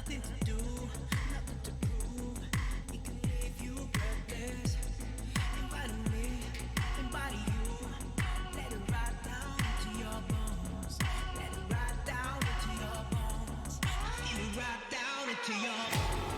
nothing to do, nothing to prove. It can leave you breathless. Embody me, embody you. Let it ride down into your bones. Let it ride down into your bones. Let it ride down into your bones.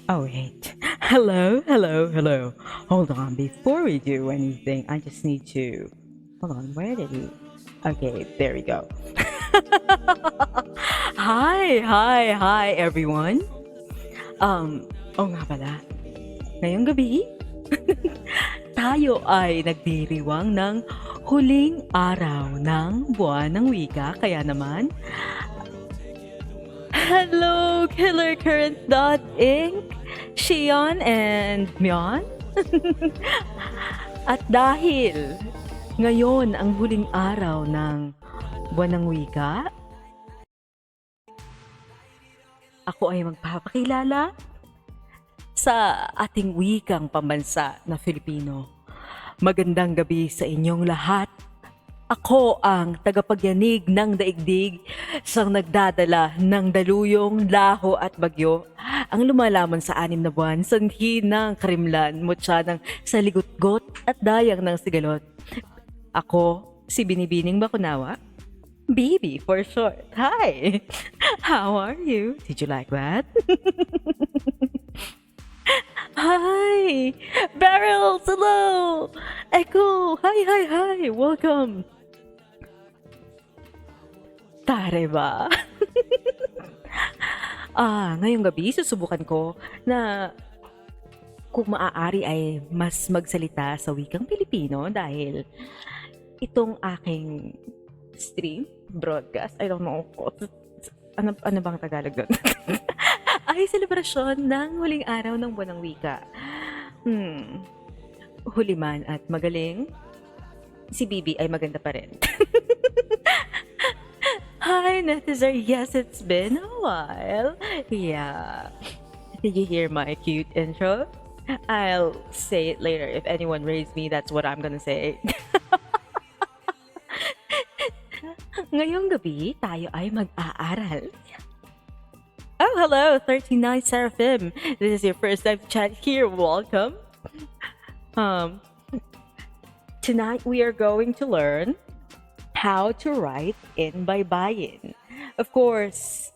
Oh, wait. Hello, hello, hello. Hold on. Before we do anything, I just need to. Hold on. Where did he? Okay, there we go. Hi, everyone. Um, oh nga pala. Ngayong gabi, tayo ay nagdiriwang ng huling araw ng buwan ng wika. Kaya naman, hello, Killer Current Inc., Shion and Myon. At dahil ngayon ang huling araw ng buwan ng wika, ako ay magpapakilala sa ating wikang pambansa na Filipino. Magandang gabi sa inyong lahat. Ako ang tagapagyanig ng daigdig, siyang nagdadala ng daluyong, laho at bagyo. Ang lumalaman sa 6 na buwan, sanhi ng karimlan, mutya ng saligutgot at dayang ng sigalot. Ako, si Binibining Bakunawa. Bibi for short. Hi! How are you? Did you like that? Hi! Barrels, hello! Echo, hi! Welcome! Tare ba? Ngayong gabi, susubukan ko na kung maaari ay mas magsalita sa wikang Pilipino dahil itong aking stream, broadcast, I don't know, ano bang Tagalog doon? Ay selebrasyon ng huling araw ng buwan ng wika. Huli man at magaling, si Bibi ay maganda pa rin. Hi, Netizer. Yes, it's been a while. Yeah. Did you hear my cute intro? I'll say it later. If anyone raised me, that's what I'm gonna say. Ngayong gabi, tayo ay mag-aaral. Oh, hello, 39 Seraphim. This is your first time to chat here. Welcome. Tonight we are going to learn how to write in Baybayin. Of course,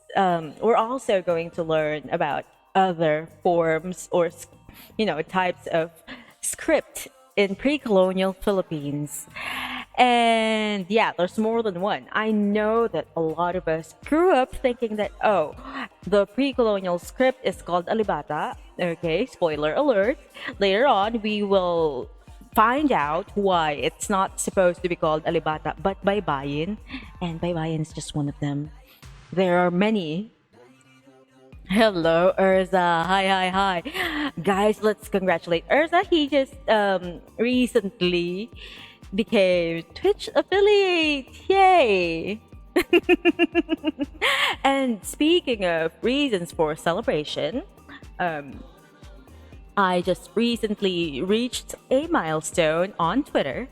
we're also going to learn about other forms or, types of script in pre-colonial Philippines. And yeah, there's more than one. I know that a lot of us grew up thinking that, the pre-colonial script is called Alibata. Okay, spoiler alert. Later on, we will find out why it's not supposed to be called Alibata, but Baybayin. And Baybayin is just one of them. There are many. Hello, Urza. Hi. Guys, let's congratulate Urza. He just recently became Twitch affiliate. Yay! And speaking of reasons for celebration, I just recently reached a milestone on Twitter.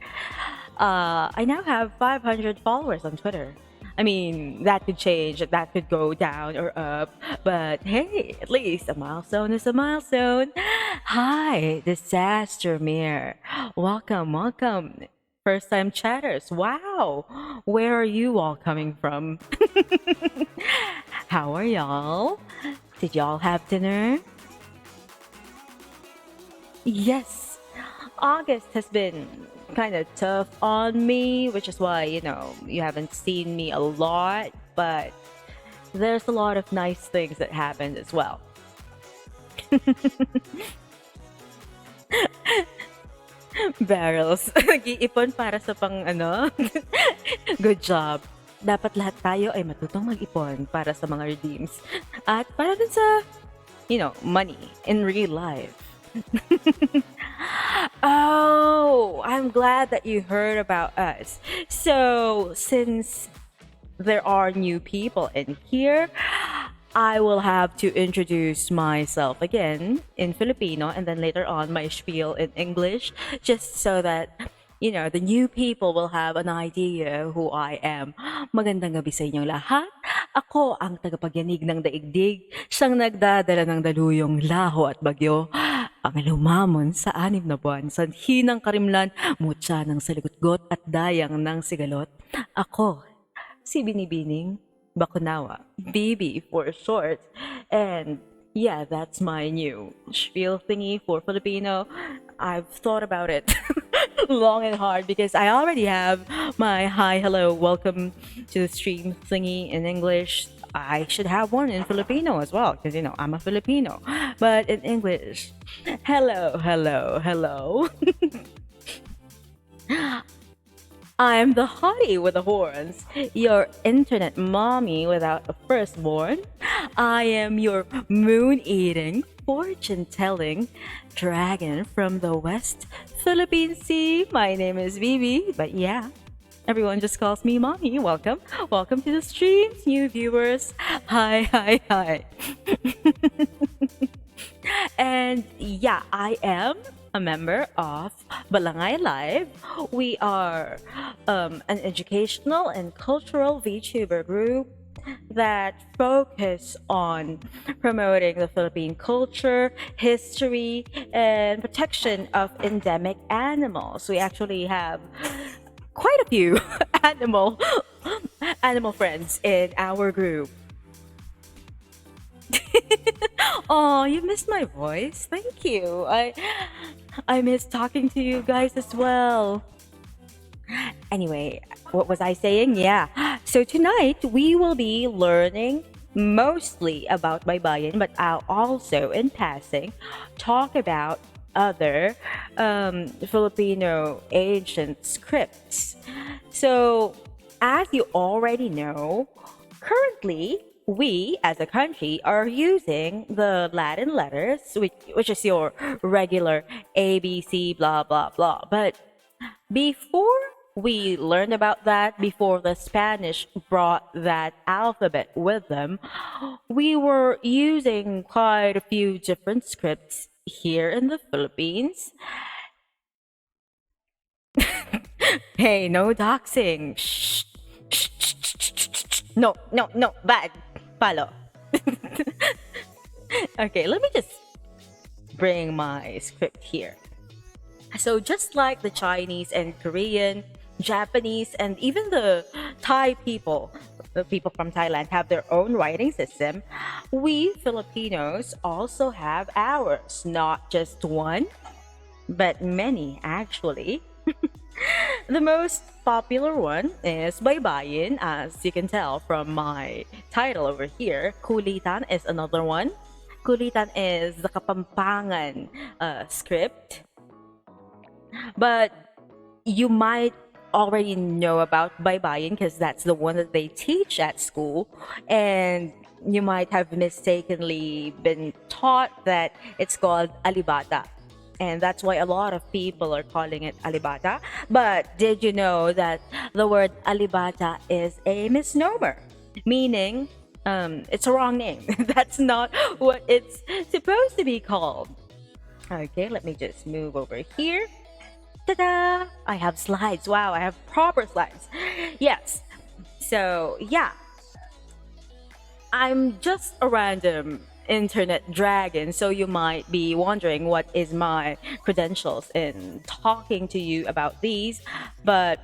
I now have 500 followers on Twitter. I mean, that could change, that could go down or up, but hey, at least a milestone is a milestone. Hi, Disaster Mirror. Welcome. First time chatters. Wow. Where are you all coming from? How are y'all? Did y'all have dinner? Yes. August has been kind of tough on me, which is why, you haven't seen me a lot, but there's a lot of nice things that happened as well. Barrels. Nag-iipon para sa Good job. Dapat lahat tayo ay matutong mag-ipon para sa mga redeems. At para dun sa, money in real life. Oh, I'm glad that you heard about us. So, since there are new people in here, I will have to introduce myself again in Filipino and then later on my spiel in English, just so that, the new people will have an idea who I am. Magandang gabi sa inyong lahat. Ako ang tagapagyanig ng daigdig, siyang nagdadala ng daluyong, laho at bagyo. Ang lumamon sa 6 na buwan, sanhi ng karimlan, mutya ng saligutgot at dayang ng sigalot. Ako, si Binibining Bakunawa, BB for short. And Yeah, that's my new spiel thingy for Filipino. I've thought about it long and hard because I already have my hi, hello, welcome to the stream thingy in English. I should have one in Filipino as well because, I'm a Filipino. But in English, hello, hello, hello. I'm the hottie with the horns, your internet mommy without a firstborn. I am your moon eating, fortune telling dragon from the West Philippine Sea. My name is Vivi, but yeah, everyone just calls me mommy. Welcome. Welcome to the streams, new viewers. Hi, hi, hi. And yeah, I am a member of Balangay Live. We are an educational and cultural VTuber group that focus on promoting the Philippine culture, history, and protection of endemic animals. We actually have quite a few animal friends in our group. Oh, you missed my voice. Thank you. I miss talking to you guys as well. Anyway, what was I saying? Yeah. So tonight we will be learning mostly about Baybayin, but I'll also, in passing, talk about other Filipino ancient scripts. So, as you already know, currently we as a country are using the Latin letters, which is your regular A, B, C, blah, blah, blah. But before we learned about that, before the Spanish brought that alphabet with them, we were using quite a few different scripts here in the Philippines. Hey, no doxing. Shh, shh, shh, shh, shh, shh. No, no, no, bad. Palo. Okay, let me just bring my script here. So just like the Chinese and Korean, Japanese, and even the Thai people, the people from Thailand have their own writing system, we Filipinos also have ours. Not just one, but many actually. The most popular one is Baybayin, as you can tell from my title over here. Kulitan is another one. Kulitan is the Kapampangan script. But you might already know about Baybayin because that's the one that they teach at school. And you might have mistakenly been taught that it's called Alibata. And that's why a lot of people are calling it Alibata. But did you know that the word Alibata is a misnomer? Meaning, it's a wrong name. That's not what it's supposed to be called. Okay, let me just move over here. Ta-da! I have slides. Wow, I have proper slides. Yes. So, yeah, I'm just a random internet dragon, so you might be wondering what is my credentials in talking to you about these. But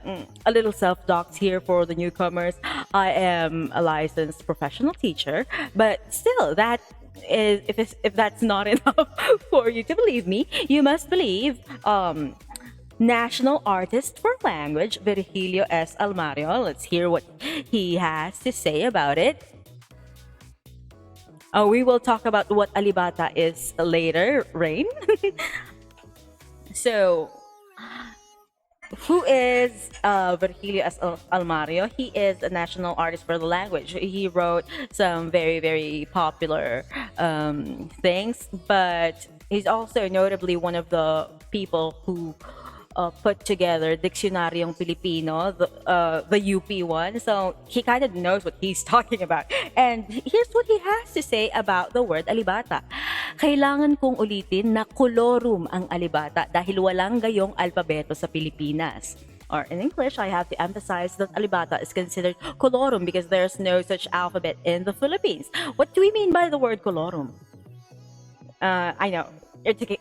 a little self-docs here for the newcomers. I am a licensed professional teacher, but still, that is if that's not enough for you to believe me, you must believe National Artist for Language, Virgilio S. Almario. Let's hear what he has to say about it. We will talk about what Alibata is later, Rain. So, who is Virgilio S. Almario? He is a national artist for the language. He wrote some very, very popular things, but he's also notably one of the people who put together Diccionaryong Pilipino, the UP one. So he kind of knows what he's talking about. And here's what he has to say about the word alibata. Kailangan kong ulitin na kolorum ang alibata dahil walang gayong alpabeto sa Pilipinas. Or in English, I have to emphasize that alibata is considered colorum because there's no such alphabet in the Philippines. What do we mean by the word colorum? I know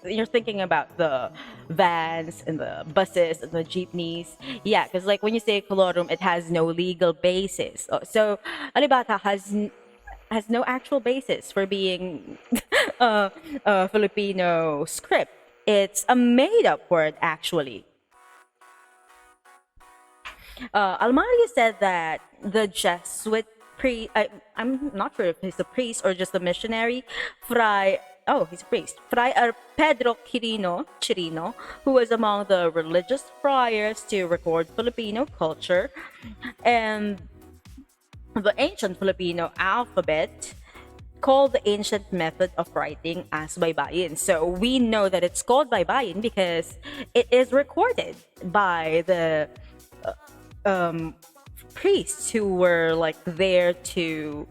you're thinking about the vans and the buses and the jeepneys. Yeah, because like when you say colorum, it has no legal basis. So Alibata has has no actual basis for being a Filipino script. It's a made up word, actually. Almario said that the Jesuit priest, I'm not sure if he's a priest or just a missionary, Fray, oh, he's a priest, Fray Pedro Chirino, who was among the religious friars to record Filipino culture, and the ancient Filipino alphabet called the ancient method of writing as Baybayin. So we know that it's called Baybayin because it is recorded by the priests who were like there to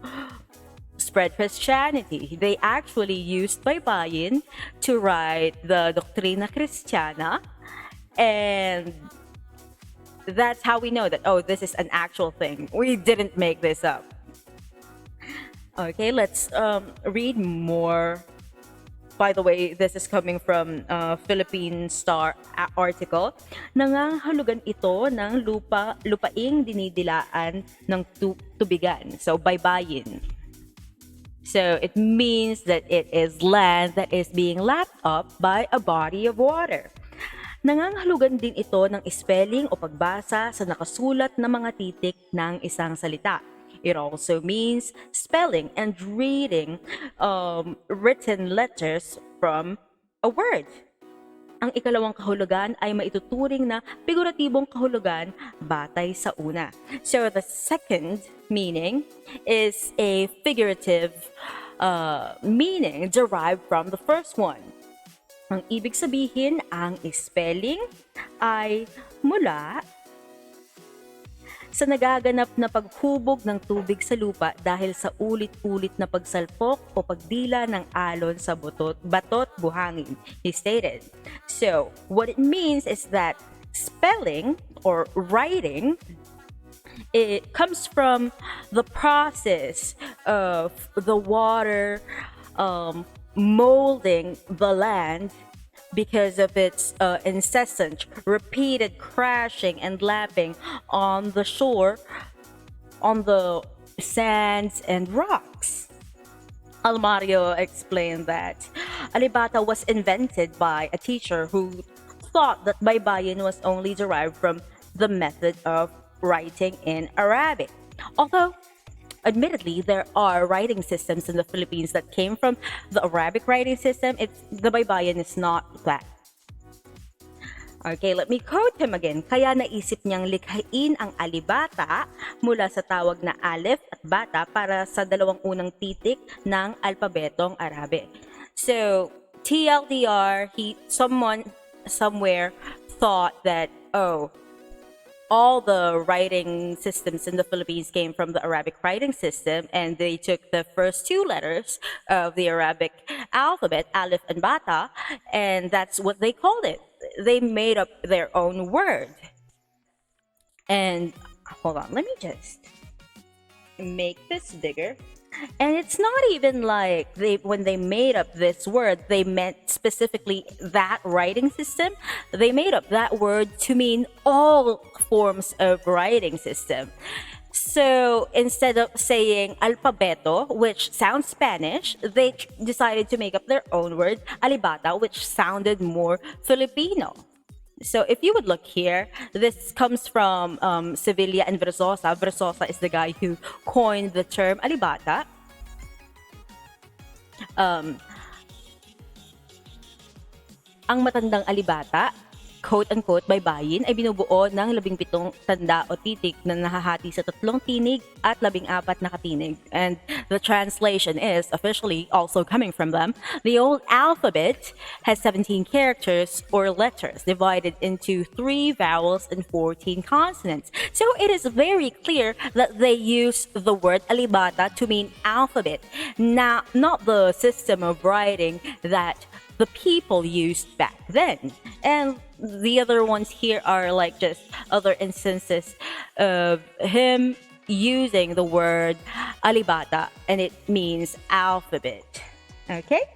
spread Christianity. They actually used Baybayin to write the Doctrina Cristiana, and that's how we know that, oh, this is an actual thing. We didn't make this up. Okay, let's read more. By the way, this is coming from Philippine Star article. Nangangahulugan ito ng lupaing dinidilaan ng tubigan. So, baybayin. So, it means that it is land that is being lapped up by a body of water. Nangangahulugan din ito ng spelling o pagbasa sa nakasulat na mga titik ng isang salita. It also means spelling and reading written letters from a word. Ang ikalawang kahulugan ay maituturing na figuratibong kahulugan batay sa una. So the second meaning is a figurative meaning derived from the first one. Ang ibig sabihin, ang spelling ay mula sa nagaganap na paghubog ng tubig sa lupa dahil sa ulit-ulit na pagsalpok o pagdila ng alon sa batot buhangin, he stated. So, what it means is that spelling or writing, it comes from the process of the water molding the land because of its incessant, repeated crashing and lapping on the shore, on the sands and rocks. Almario explained that Alibata was invented by a teacher who thought that Baybayin was only derived from the method of writing in Arabic. Although, admittedly, there are writing systems in the Philippines that came from the Arabic writing system. The Baybayin is not that. Okay, let me quote him again. Kaya naisip niyang likhain ang alibata mula sa tawag na alif at bata para sa dalawang unang titik ng alpabetong Arabic. So, TLDR, someone somewhere thought that, oh, all the writing systems in the Philippines came from the Arabic writing system, and they took the first two letters of the Arabic alphabet, alif and bata, and that's what they called it. They made up their own word. And hold on, let me just make this bigger. And it's not even like when they made up this word, they meant specifically that writing system. They made up that word to mean all forms of writing system. So instead of saying alfabeto, which sounds Spanish, they decided to make up their own word, alibata, which sounded more Filipino. So if you would look here, this comes from Sevilla and Versosa. Versosa is the guy who coined the term alibata. Ang matandang alibata, quote-unquote, baybayin, ay binubuo ng 17 tanda o titik na nahahati sa 3 tinig at 14 na katinig. And the translation is, officially also coming from them, the old alphabet has 17 characters or letters divided into 3 vowels and 14 consonants. So it is very clear that they use the word alibata to mean alphabet, not the system of writing that the people used back then. And the other ones here are like just other instances of him using the word alibata, and it means alphabet. Okay?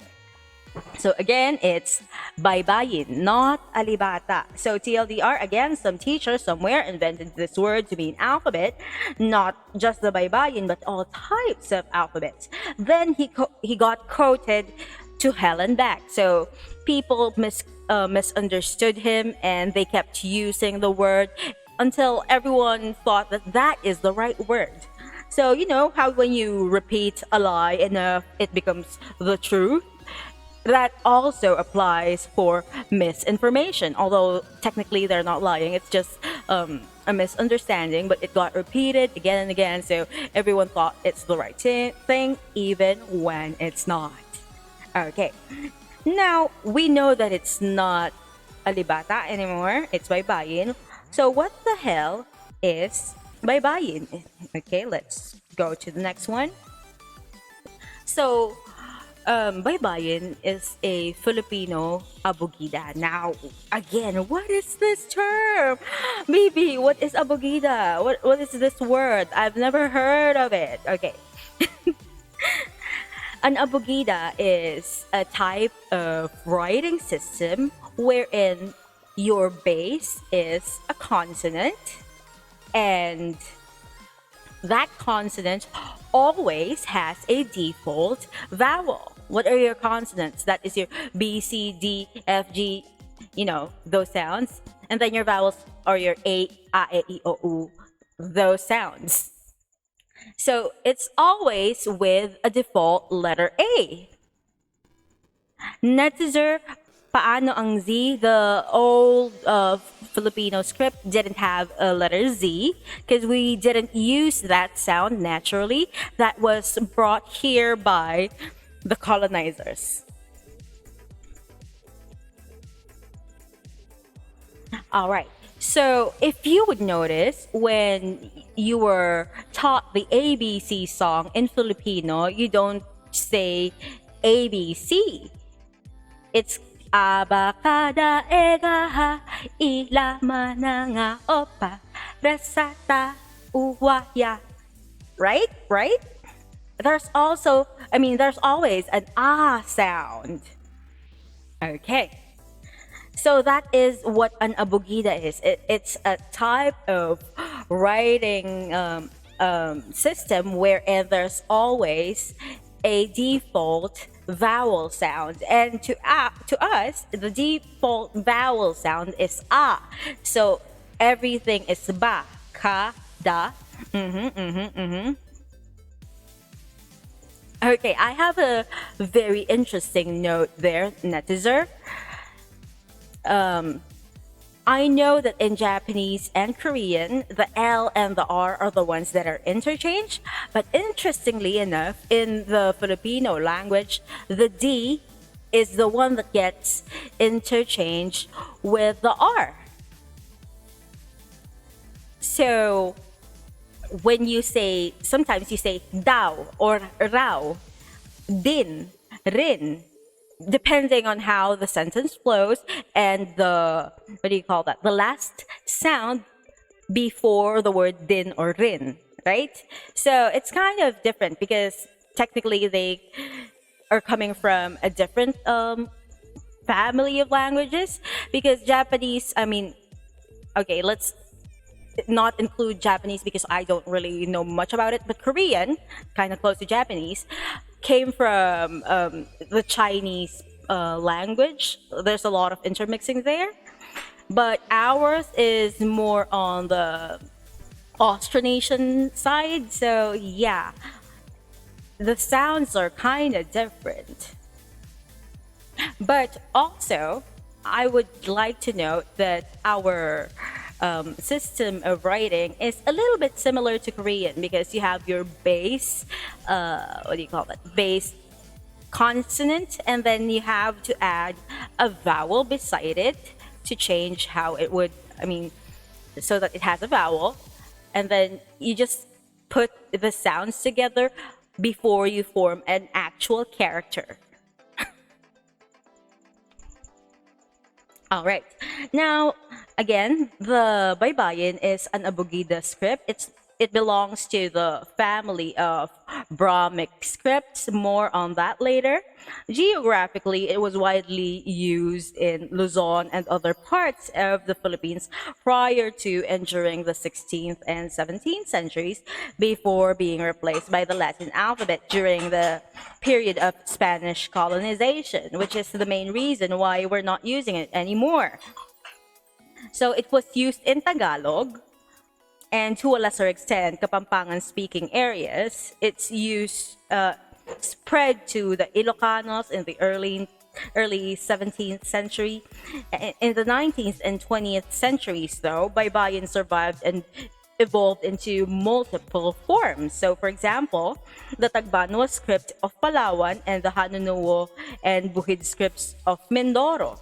So again, it's baybayin, not alibata. So TLDR, again, some teacher somewhere invented this word to mean alphabet, not just the baybayin, but all types of alphabets. Then he got quoted to hell and back. So people misunderstood him, and they kept using the word until everyone thought that that is the right word. So you know how when you repeat a lie enough, it becomes the truth? That also applies for misinformation. Although technically they're not lying, it's just a misunderstanding, but it got repeated again and again, so everyone thought it's the right thing, even when it's not. Okay, now we know that it's not alibata anymore, it's baybayin. So what the hell is baybayin? Okay, let's go to the next one. So Baybayin is a Filipino abogida. Now, again, what is this term? Baby, what is abogida? What is this word? I've never heard of it. Okay. An abogida is a type of writing system wherein your base is a consonant, and that consonant always has a default vowel. What are your consonants? That is your B, C, D, F, G, you know, those sounds. And then your vowels are your A, E, I, O, U, those sounds. So it's always with a default letter A. Netizer, paano ang Z? The old Filipino script didn't have a letter Z because we didn't use that sound naturally. That was brought here by the colonizers. All right. So if you would notice, when you were taught the ABC song in Filipino, you don't say ABC. It's abakada egaha ilama na nga opa resata uwaya. Right? Right? There's also, there's always an ah sound. Okay. So that is what an abogida is. It's a type of writing system wherein there's always a default vowel sound, and to us the default vowel sound is ah. So everything is ba, ka, da. Okay, I have a very interesting note there, Netizer. I know that in Japanese and Korean, the L and the R are the ones that are interchanged. But interestingly enough, in the Filipino language, the D is the one that gets interchanged with the R. So when you say, sometimes you say daw or rao, din, rin, depending on how the sentence flows and the, what do you call that, the last sound before the word din or rin, right? So it's kind of different because technically they are coming from a different family of languages. Because Japanese, okay, let's not include Japanese because I don't really know much about it, but Korean, kind of close to Japanese, came from the Chinese language. There's a lot of intermixing there, but ours is more on the Austronesian side. So yeah, the sounds are kind of different. But also, I would like to note that our system of writing is a little bit similar to Korean because you have your base, what do you call that? Base consonant, and then you have to add a vowel beside it to change how it would, so that it has a vowel. And then you just put the sounds together before you form an actual character. All right. Now, again, the Baybayin is an abogida script. It's it belongs to the family of Brahmic scripts. More on that later. Geographically, it was widely used in Luzon and other parts of the Philippines prior to and during the 16th and 17th centuries, before being replaced by the Latin alphabet during the period of Spanish colonization, which is the main reason why we're not using it anymore. So it was used in Tagalog, and to a lesser extent, Kapampangan-speaking areas. Its use spread to the Ilocanos in the early 17th century. In the 19th and 20th centuries, though, Baybayin survived and evolved into multiple forms. So, for example, the Tagbanwa script of Palawan and the Hanunuo and Buhid scripts of Mindoro.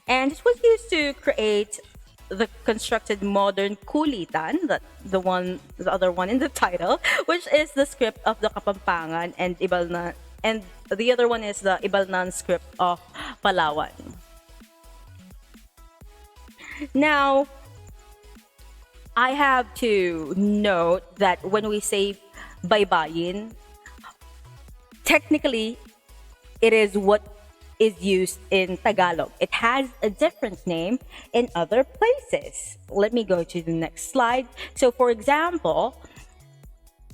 And it was used to create the constructed modern Kulitan, the other one in the title, which is the script of the Kapampangan and Ibalna, and the other one is the Ibalnan script of Palawan. Now, I have to note that when we say Baybayin, technically it is what is used in Tagalog. It has a different name in other places. Let me go to the next slide. So, for example,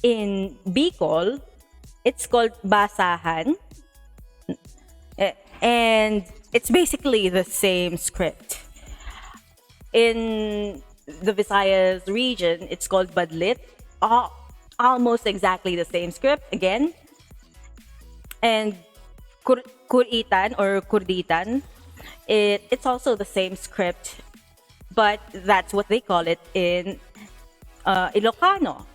in Bicol, it's called Basahan, and it's basically the same script. In the Visayas region, it's called Badlit, almost exactly the same script again. And Kulitan or Kurditan, it's also the same script, but that's what they call it in Ilocano.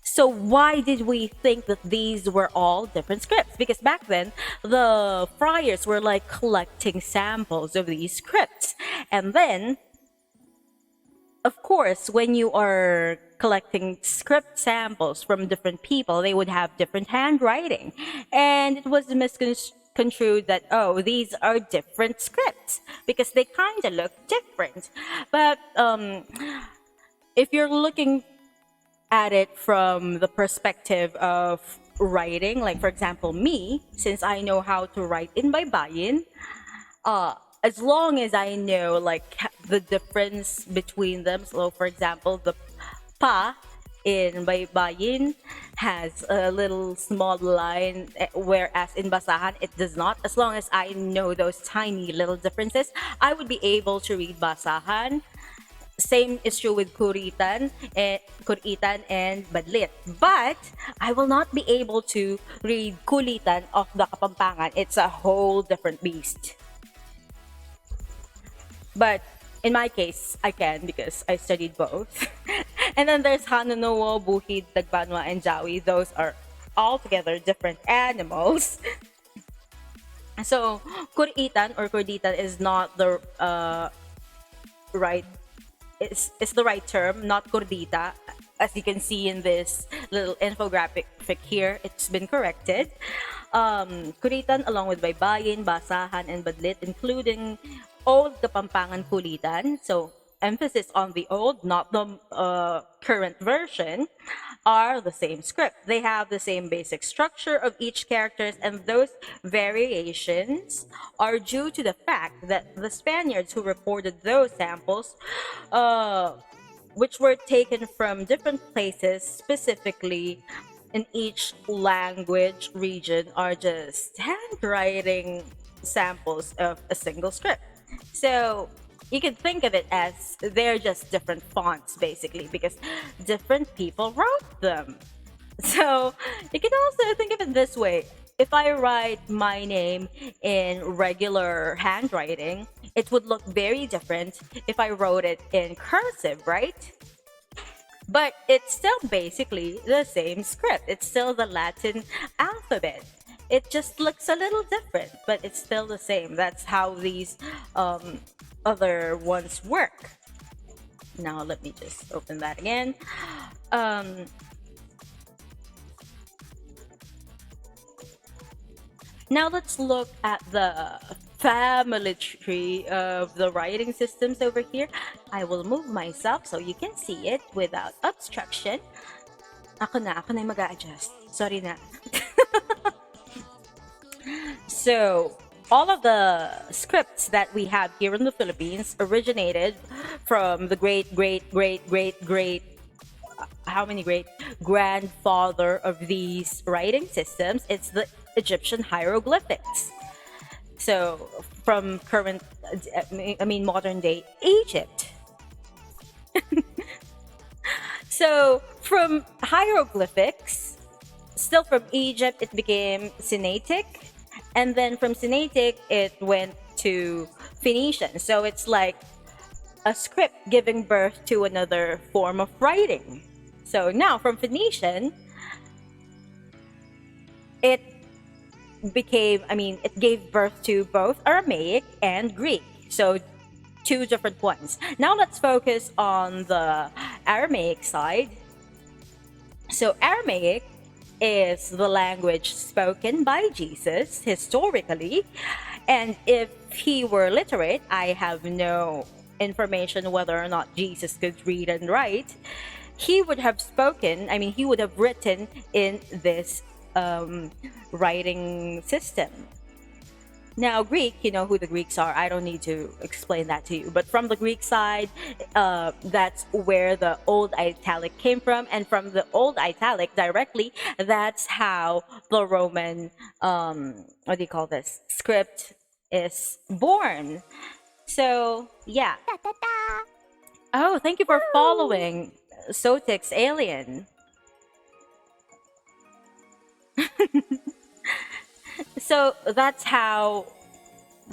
So why did we think that these were all different scripts? Because back then, the friars were like collecting samples of these scripts. And then, of course, when you are collecting script samples from different people, they would have different handwriting. And it was misconstrued that, oh, these are different scripts because they kind of look different. But if you're looking at it from the perspective of writing, like for example, me, since I know how to write in Baybayin, as long as I know like the difference between them. So for example, the pa in Baybayin has a little small line, whereas in Basahan it does not. As long as I know those tiny little differences, I would be able to read Basahan. Same is true with Kuritan and Badlit. But I will not be able to read Kulitan of the Kapampangan. It's a whole different beast. But in my case, I can because I studied both. And then there's Hanunuo, Buhid, Tagbanwa, and Jawi. Those are altogether different animals. So, Kuritan or Kurditan is not the right, it's the right term, not Kurdita. As you can see in this little infographic here, it's been corrected. Kulitan along with Baybayin, Basahan, and Badlit, including Old Kapampangan Kulitan, so emphasis on the old, not the current version, are the same script. They have the same basic structure of each characters, and those variations are due to the fact that the Spaniards who reported those samples, which were taken from different places, specifically in each language region, are just handwriting samples of a single script. So you can think of it as they're just different fonts, basically, because different people wrote them. So you can also think of it this way. If I write my name in regular handwriting, it would look very different if I wrote it in cursive, right? But it's still basically the same script. It's still the Latin alphabet. It just looks a little different, but it's still the same. That's how these other ones work. Now let me just open that again. Now let's look at the family tree of the writing systems over here. I will move myself so you can see it without obstruction. Ako na yung mag-a-adjust. Sorry na. So, all of the scripts that we have here in the Philippines originated from the great, how many great grandfather of these writing systems? It's the Egyptian hieroglyphics. So, from current, modern day Egypt. So, from hieroglyphics, still from Egypt, it became Sinaitic. And then from Sinaitic, it went to Phoenician. So it's like a script giving birth to another form of writing. So now from Phoenician, it it gave birth to both Aramaic and Greek. So two different ones. Now let's focus on the Aramaic side. So Aramaic is the language spoken by Jesus historically. And if he were literate, I have no information whether or not Jesus could read and write. He would have he would have written in this writing system. Now, Greek, you know who the Greeks are. I don't need to explain that to you. But from the Greek side, that's where the Old Italic came from. And from the Old Italic directly, that's how the Roman, script is born. So, yeah. Oh, thank you for following Sotix Alien. So that's how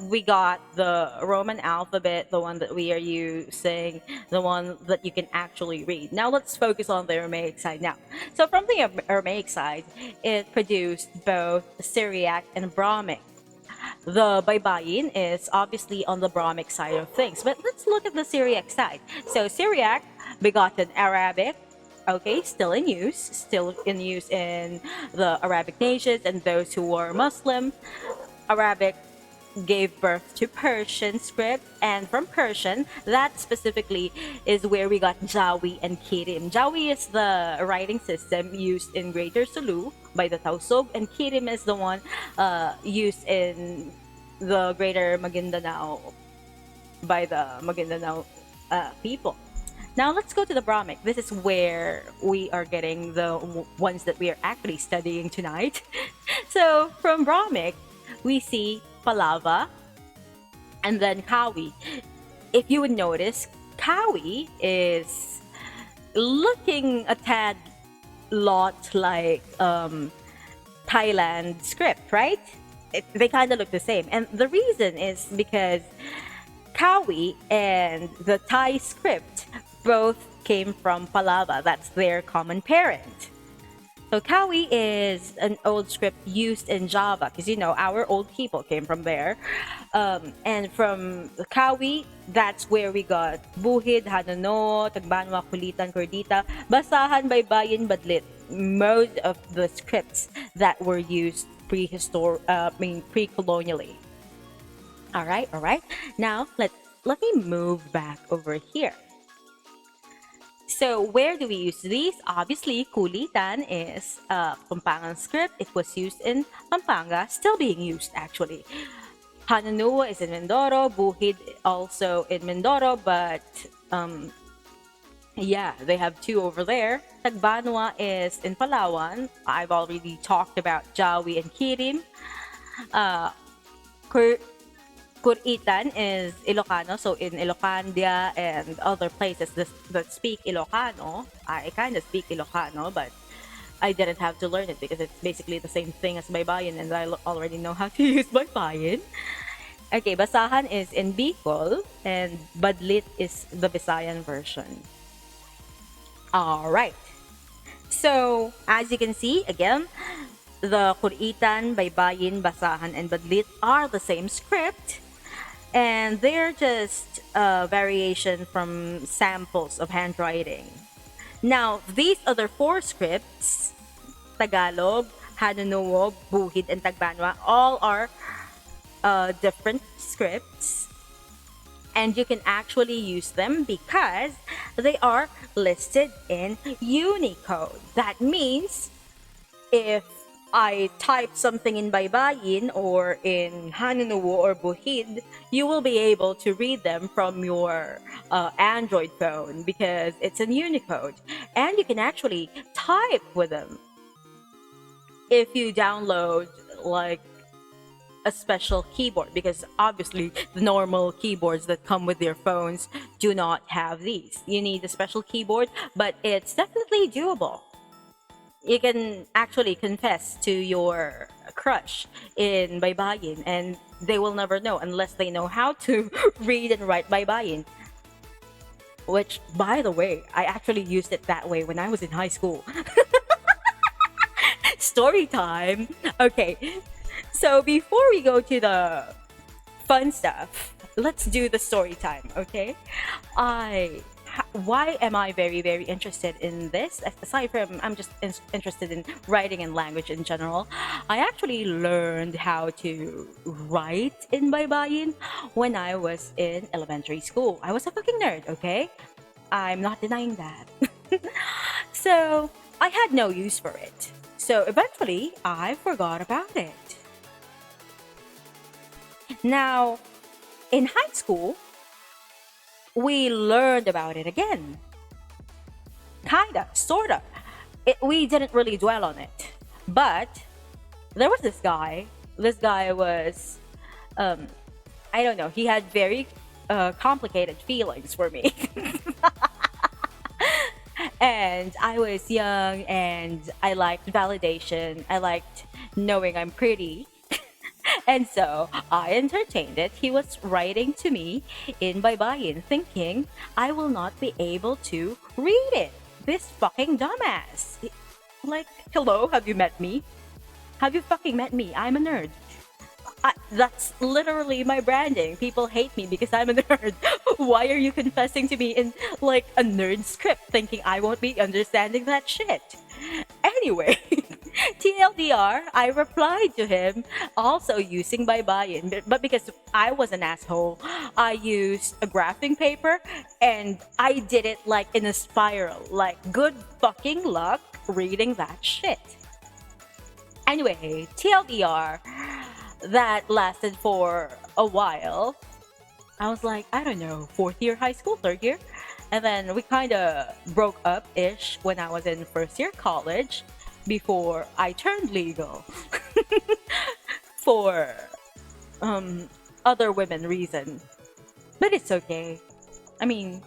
we got the Roman alphabet, the one that we are using, the one that you can actually read. Now let's focus on the Aramaic side now. So from the Aramaic side, it produced both Syriac and Brahmic. The Baybayin is obviously on the Brahmic side of things, but let's look at the Syriac side. So Syriac begotten Arabic, okay, still in use in the Arabic nations and those who are Muslim. Arabic gave birth to Persian script, and from Persian, that specifically is where we got Jawi and Kirim. Jawi is the writing system used in Greater Sulu by the Tausug, and Kirim is the one used in the Greater Maguindanao by the Maguindanao people. Now let's go to the Brahmic. This is where we are getting the ones that we are actually studying tonight. So from Brahmic, we see Palava and then Kawi. If you would notice, Kawi is looking a tad lot like Thailand script, right? They kind of look the same. And the reason is because Kawi and the Thai script both came from Palava. That's their common parent. So Kawi is an old script used in Java because our old people came from there. And from the Kawi, that's where we got Buhid, Hanano, Tagbanwa, Kulitan, Kordita, Basahan, Baybayin, Badlit. Most of the scripts that were used pre-colonially. All right. Now let me move back over here. So where do we use these? Obviously, Kulitan is a Pampangan script. It was used in Pampanga, still being used actually. Hanunua is in Mindoro, Buhid also in Mindoro, but they have two over there. Tagbanwa is in Palawan. I've already talked about Jawi and Kirim. Kulitan is Ilocano, so in Ilocandia and other places that speak Ilocano, I kind of speak Ilocano, but I didn't have to learn it because it's basically the same thing as Baybayin, and I already know how to use Baybayin. Okay, Basahan is in Bicol, and Badlit is the Visayan version. Alright, so as you can see, again, the Kulitan, Baybayin, Basahan, and Badlit are the same script. And they're just a variation from samples of handwriting. Now, these other four scripts, Tagalog, Hanunuo, Buhid, and Tagbanwa, all are different scripts. And you can actually use them because they are listed in Unicode. That means if I type something in Baybayin or in Hanunuo or Buhid, you will be able to read them from your Android phone because it's in Unicode. And you can actually type with them if you download like a special keyboard, because obviously the normal keyboards that come with your phones do not have these. You need a special keyboard, but it's definitely doable. You can actually confess to your crush in Baybayin and they will never know unless they know how to read and write Baybayin. Which, by the way, I actually used it that way when I was in high school. Story time. Okay, so before we go to the fun stuff, let's do the story time, okay? Why am I very, very interested in this? Aside from I'm just interested in writing and language in general, I actually learned how to write in Baybayin when I was in elementary school. I was a fucking nerd, okay? I'm not denying that. So I had no use for it. So eventually, I forgot about it. Now, in high school, we learned about it again. Kinda, sorta. We didn't really dwell on it. But there was this guy. This guy was, I don't know, he had very complicated feelings for me. And I was young and I liked validation. I liked knowing I'm pretty. And so I entertained it. He was writing to me in Baybayin, thinking I will not be able to read it. This fucking dumbass. Like, hello, have you met me? Have you fucking met me? I'm a nerd. That's literally my branding. People hate me because I'm a nerd. Why are you confessing to me in like a nerd script, thinking I won't be understanding that shit? Anyway, TLDR, I replied to him also using Baybayin, but because I was an asshole, I used a graphing paper and I did it like in a spiral. Like, good fucking luck reading that shit. Anyway, TLDR, that lasted for a while. I was like, I don't know, fourth year high school, third year. And then we kind of broke up ish when I was in first year college before I turned legal for other women reason. But it's okay. I mean,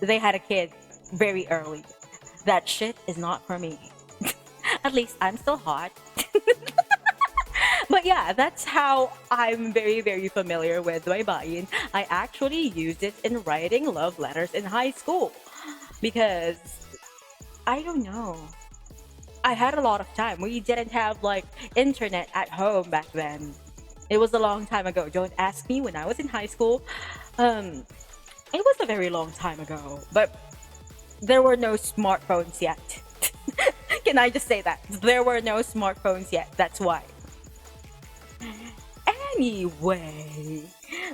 they had a kid very early. That shit is not for me. At least I'm still hot. But yeah, that's how I'm very, very familiar with Baybayin. I actually used it in writing love letters in high school because I don't know. I had a lot of time. We didn't have like internet at home back then. It was a long time ago. Don't ask me when I was in high school. It was a very long time ago, but there were no smartphones yet. Can I just say that? There were no smartphones yet. That's why. Anyway,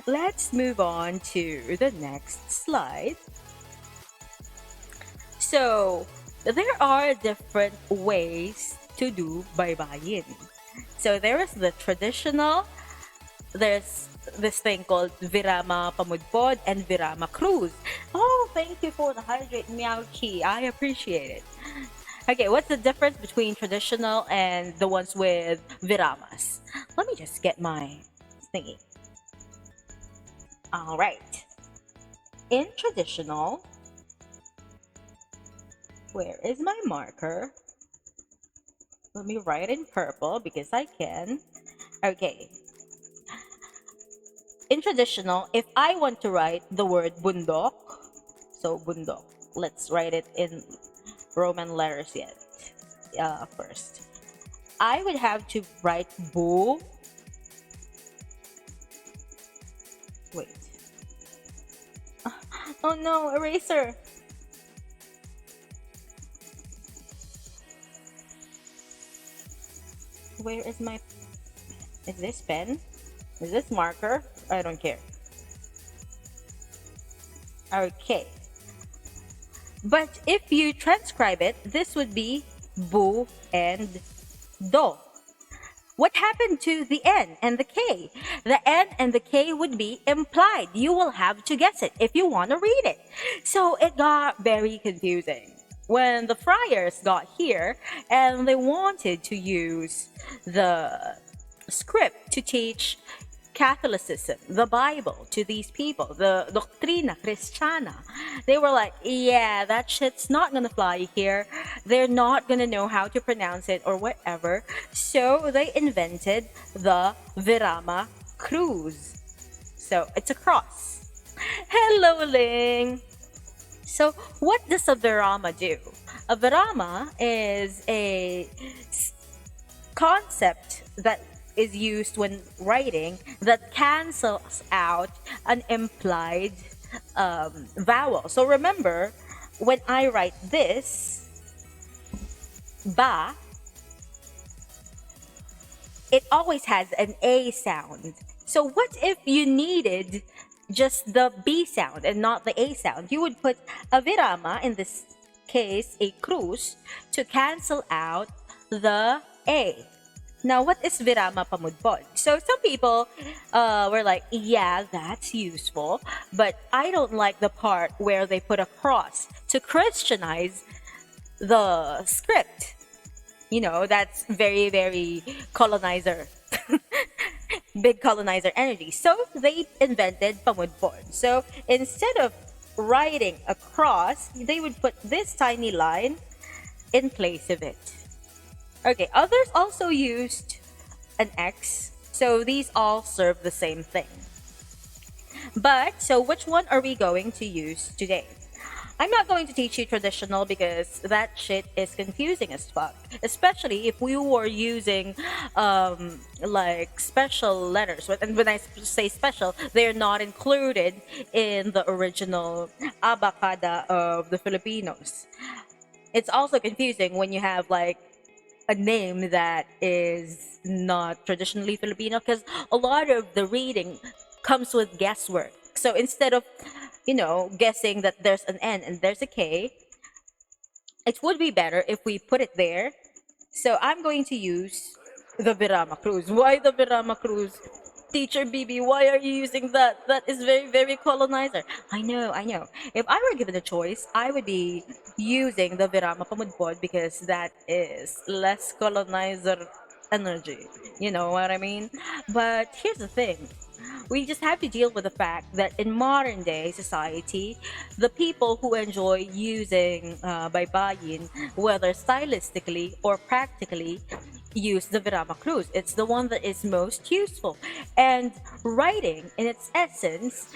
let's move on to the next slide. So, there are different ways to do Baybayin. So, there is the traditional, there's this thing called Virama Pamudpod and Virama Cruz. Oh, thank you for the hydrate Meowchi. I appreciate it. Okay, what's the difference between traditional and the ones with Viramas? Let me just get my thingy. All right. In traditional, where is my marker? Let me write in purple because I can. Okay. In traditional, if I want to write the word bundok, so bundok, let's write it in Roman letters yet. First, I would have to write bu. Wait. Oh no, eraser. Where is my... Is this pen? Is this marker? I don't care. Okay. But if you transcribe it, this would be bu and do. What happened to the N and the K? The N and the K would be implied. You will have to guess it if you want to read it. So it got very confusing when the friars got here and they wanted to use the script to teach Catholicism, the Bible, to these people, the Doctrina Christiana. They were like, yeah, that shit's not gonna fly here. They're not gonna know how to pronounce it or whatever. So they invented the Virama Cruz. So it's a cross. Hello, Ling. So what does a Virama do? A Virama is a concept that is used when writing that cancels out an implied vowel. So remember, when I write this, ba, it always has an A sound. So what if you needed just the B sound and not the A sound? You would put a virama, in this case a cruz, to cancel out the A. Now, what is virama pamudbod? So some people were like, yeah, that's useful, but I don't like the part where they put a cross to Christianize the script. You know, that's very, very colonizer, big colonizer energy. So they invented pamudbod. So instead of writing a cross, they would put this tiny line in place of it. Okay, others also used an X, so these all serve the same thing. But, so which one are we going to use today? I'm not going to teach you traditional because that shit is confusing as fuck. Especially if we were using like special letters. And when I say special, they're not included in the original abacada of the Filipinos. It's also confusing when you have like a name that is not traditionally Filipino because a lot of the reading comes with guesswork. So instead of, guessing that there's an N and there's a K, it would be better if we put it there. So I'm going to use the Virama Cruz. Why the Virama Cruz? Teacher BB, why are you using that? That is very, very colonizer. I know. If I were given a choice, I would be using the Virama Pamudbod because that is less colonizer energy. You know what I mean? But here's the thing. We just have to deal with the fact that in modern day society, the people who enjoy using Baybayin, whether stylistically or practically, use the Virama Cruz. It's the one that is most useful. And writing, in its essence,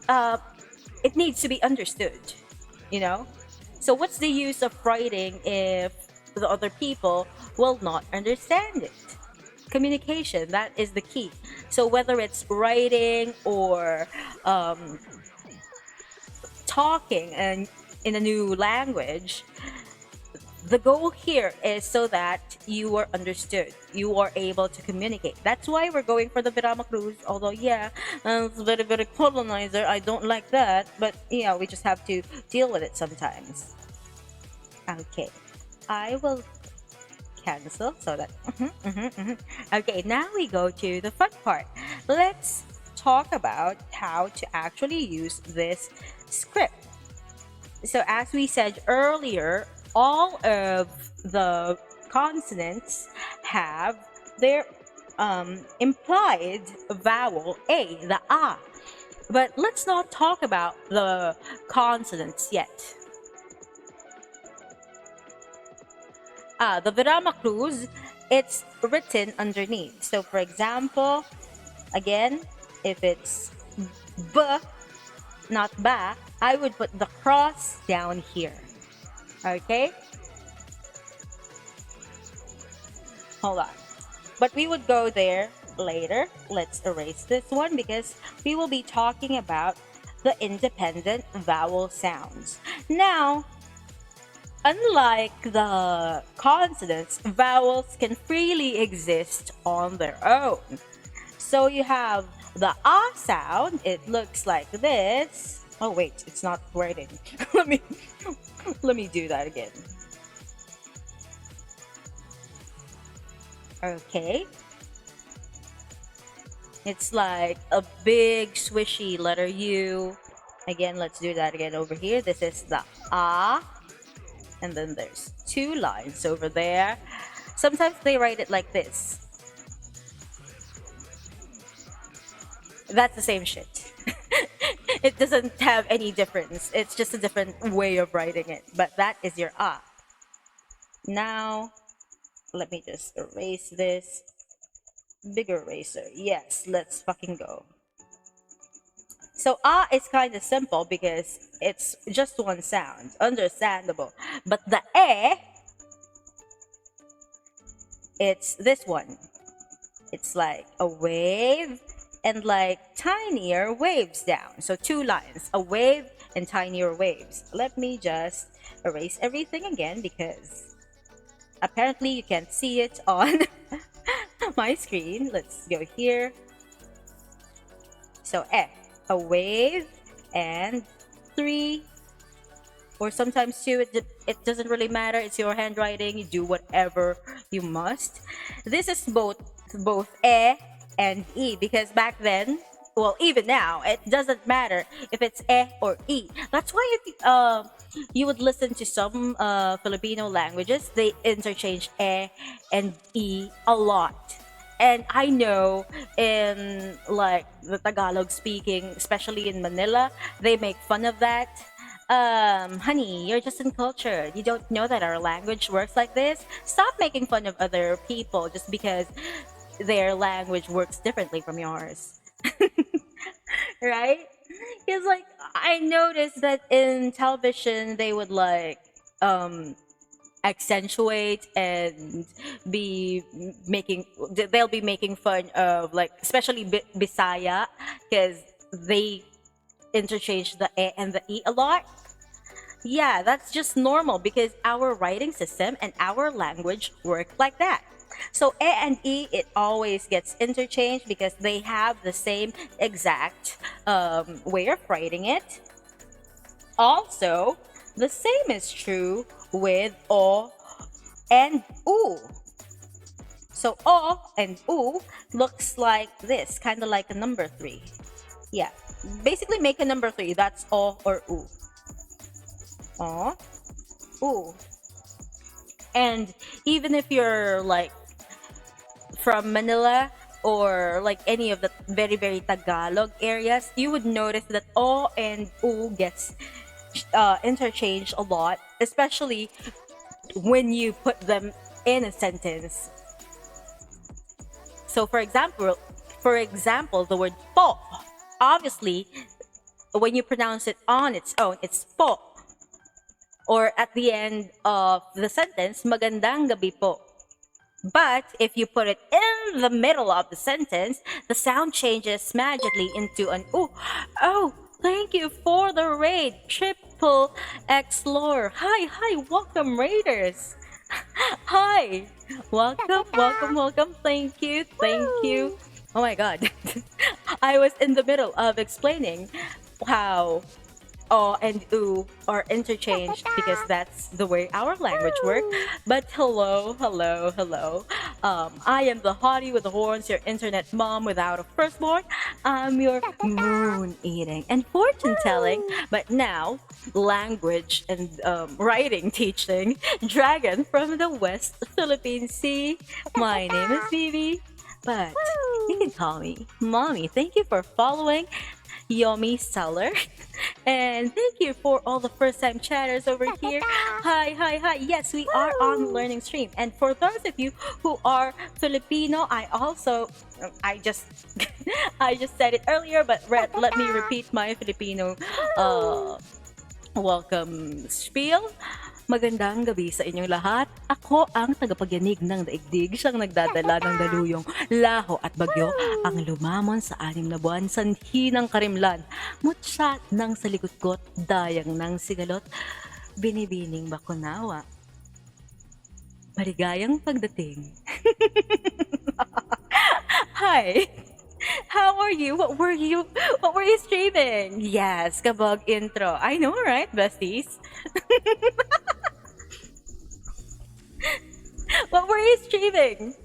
it needs to be understood, you know? So what's the use of writing if the other people will not understand it? Communication, that is the key. So whether it's writing or talking and in a new language, the goal here is so that you are understood, you are able to communicate. That's why we're going for the Virama Cruz. Although it's very, very colonizer, I don't like that, but we just have to deal with it sometimes. Okay, I will cancel so that okay, now we go to the fun part. Let's talk about how to actually use this script. So as we said earlier, all of the consonants have their implied vowel A, the A. But let's not talk about the consonants yet. The Virama Cruz, it's written underneath. So for example, again, if it's B, not ba, I would put the cross down here. Okay? Hold on. But we would go there later. Let's erase this one because we will be talking about the independent vowel sounds. Now, unlike the consonants, vowels can freely exist on their own. So you have the A sound, it looks like this. Oh wait, it's not writing. let me let me do that again. Okay. It's like a big swishy letter U. Again, let's do that again over here. This is the A, and then there's two lines over there. Sometimes they write it like this. That's the same shit. It doesn't have any difference. It's just a different way of writing it. But that is your A. Now, let me just erase this. Bigger eraser. Yes, let's fucking go. So is kind of simple because it's just one sound, understandable. But the it's this one. It's like a wave and like tinier waves down. So two lines, a wave and tinier waves. Let me just erase everything again because apparently you can't see it on my screen. Let's go here. So a wave and three or sometimes two. It doesn't really matter. It's your handwriting. You do whatever you must. This is both and e because back then, well, even now, it doesn't matter if it's or e. That's why if you would listen to some Filipino languages, they interchange and e a lot. And I know in like the Tagalog speaking, especially in Manila, they make fun of that. Honey, you're just uncultured. You don't know that our language works like this. Stop making fun of other people just because their language works differently from yours. Right? Because like I noticed that in television they would like accentuate and be making they'll be making fun of like especially Bisaya because they interchange the e and the e a lot. Yeah, that's just normal because our writing system and our language work like that. So e and e, it always gets interchanged because they have the same exact way of writing it. Also, the same is true with o and u. So o and u looks like this, kind of like a number three. Yeah, basically make a number three. That's o or u. O, u. And even if you're like from Manila or like any of the very very Tagalog areas, you would notice that o and u gets interchanged a lot, especially when you put them in a sentence. So for example, the word po, obviously, when you pronounce it on its own, it's po. Or at the end of the sentence, magandang gabi po. But if you put it in the middle of the sentence, the sound changes magically into an ooh. Oh, thank you for the raid, Triple X Lore. Hi, welcome Raiders. Hi, welcome. Thank you. Oh my god. I was in the middle of explaining how o and u are interchanged because that's the way our language works. But hello. I am the hottie with the horns, your internet mom without a firstborn. I'm your moon eating and fortune telling, but now language and writing teaching dragon from the West Philippine Sea. My name is Vivi, but you can call me Mommy. Thank you for following Yomi Seller. And thank you for all the first time chatters over here. Hi. Yes, we are on learning stream. And for those of you who are Filipino, I just I just said it earlier, but let me repeat my Filipino welcome spiel. Magandang gabi sa inyong lahat. Ako ang tagapagyanig ng daigdig, siyang nagdadala ng daluyong laho at bagyo, ang lumamon sa 6 na buwan, sanhi ng karimlan, mutsa ng salikot-kot, dayang ng sigalot, binibining bakunawa. Maligayang pagdating. Hi! How are you? What were you streaming? Yes, kabog intro. I know, right, besties? What were you streaming?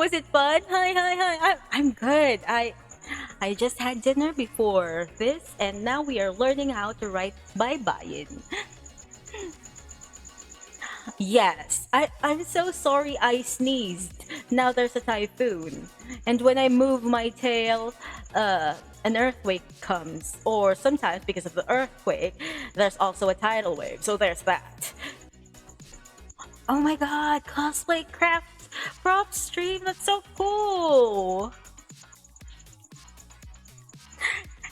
Was it fun? Hi. I'm good. I just had dinner before this, and now we are learning how to write Baybayin. Yes, I'm so sorry I sneezed. Now there's a typhoon. And when I move my tail, an earthquake comes. Or sometimes, because of the earthquake, there's also a tidal wave. So there's that. Oh my god, cosplay craft prop stream. That's so cool.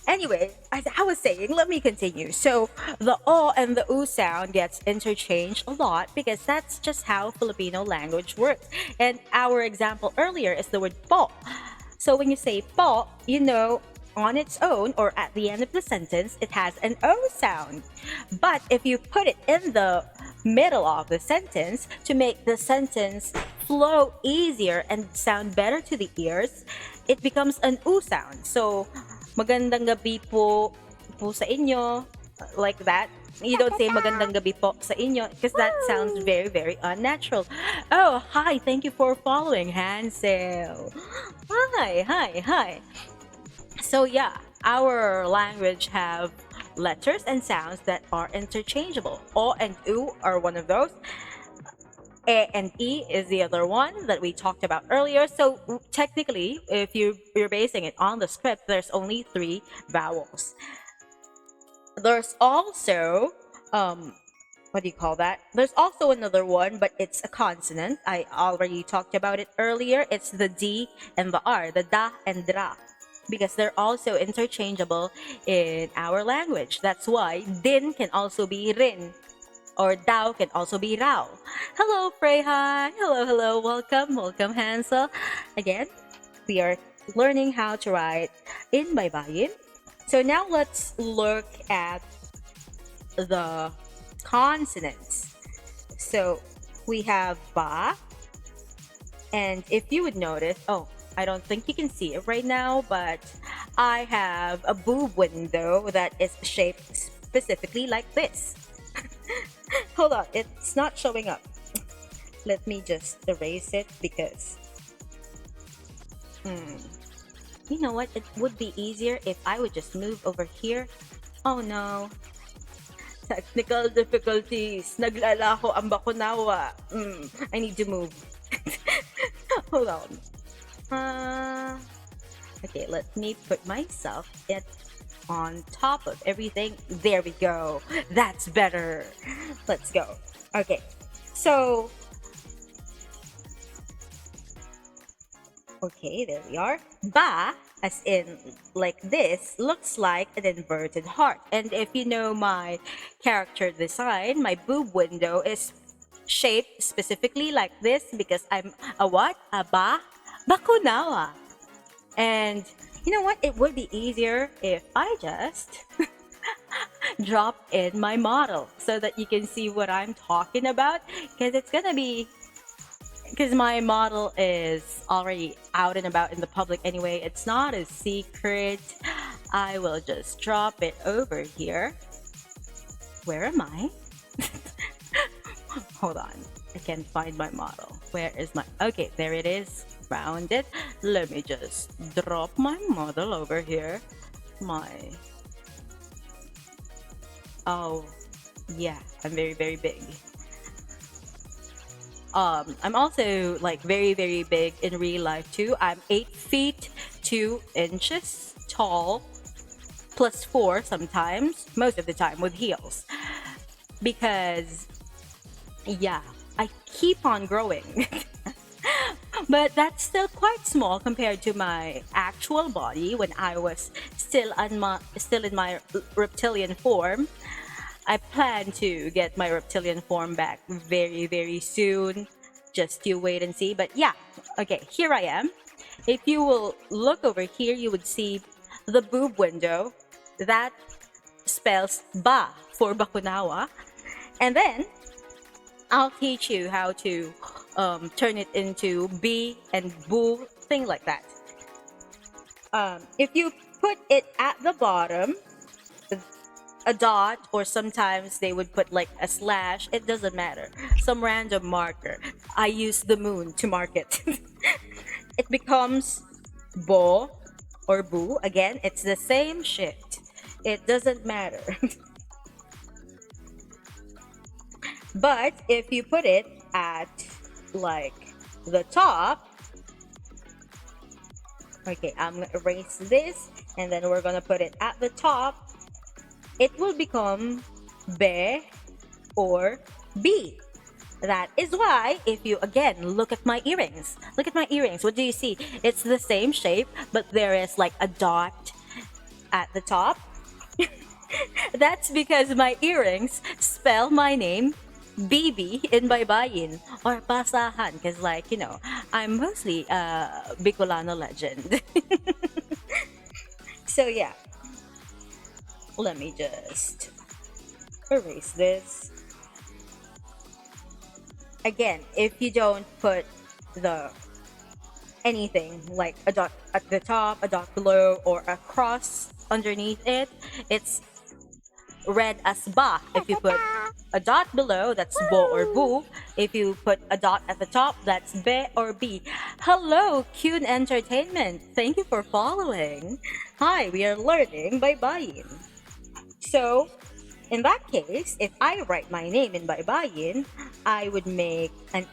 Anyway, as I was saying, let me continue. So the o and the u sound gets interchanged a lot because that's just how Filipino language works. And our example earlier is the word po. So when you say po, you know on its own or at the end of the sentence, it has an o sound. But if you put it in the middle of the sentence to make the sentence flow easier and sound better to the ears, it becomes an u sound. So magandang gabi po sa inyo, like that. You don't say magandang gabi po sa inyo because that sounds very, very unnatural. Oh, hi, thank you for following, Hansel. Hi. So yeah, our language have letters and sounds that are interchangeable. O and U are one of those. A and E is the other one that we talked about earlier. So technically, if you're basing it on the script, there's only 3 vowels. There's also what do you call that? There's also another one, but it's a consonant. I already talked about it earlier. It's the D and the R, the da and dra, because they're also interchangeable in our language. That's why din can also be rin, or Dao can also be Rao. Hello, Freya. Hello. Welcome, Hansel. Again, we are learning how to write in Baybayin. So now let's look at the consonants. So we have Ba, and if you would notice, I don't think you can see it right now, but I have a boob window that is shaped specifically like this. Hold on, it's not showing up. Let me just erase it because you know what, it would be easier if I would just move over here. Oh no, technical difficulties, naglalaho ang bakunawa. I need to move. Hold on. Okay, let me put myself on top of everything. There we go. That's better. Let's go. Okay. So, okay, there we are. Ba, as in like this, looks like an inverted heart. And if you know my character design, my boob window is shaped specifically like this because I'm a what? A ba? Bakunawa. And you know what? It would be easier if I just drop in my model so that you can see what I'm talking about, because my model is already out and about in the public anyway. It's not a secret. I will just drop it over here. Where am I? Hold on. I can't find my model. Where is my... Okay, there it is. Found it. Let me just drop my model over here. Oh, yeah. I'm very, very big. I'm also like very, very big in real life too. I'm 8 feet 2 inches tall, plus 4 sometimes, most of the time with heels. Because, yeah, I keep on growing. But that's still quite small compared to my actual body when I was still in my reptilian form. I plan to get my reptilian form back very, very soon. Just you wait and see. But yeah, okay, here I am. If you will look over here, you would see the boob window. That spells ba for bakunawa. And then I'll teach you how to turn it into B and boo, thing like that. If you put it at the bottom, a dot, or sometimes they would put like a slash, it doesn't matter. Some random marker. I use the moon to mark it. It becomes bo or boo. Again, it's the same shit. It doesn't matter. But if you put it at like the top, okay, I'm gonna erase this and then we're gonna put it at the top, it will become be or b. That is why, if you again look at my earrings, what do you see? It's the same shape, but there is like a dot at the top. That's because my earrings spell my name BB in Baybayin or Pasahan, because like, I'm mostly a Bicolano legend. So yeah, let me just erase this. Again, if you don't put the anything like a dot at the top, a dot below, or a cross underneath it, it's read as ba. If you put a dot below, that's bo or boo. If you put a dot at the top, that's be or b. Hello, Cune Entertainment. Thank you for following. Hi, we are learning Baybayin. So, in that case, if I write my name in Baybayin, I would make an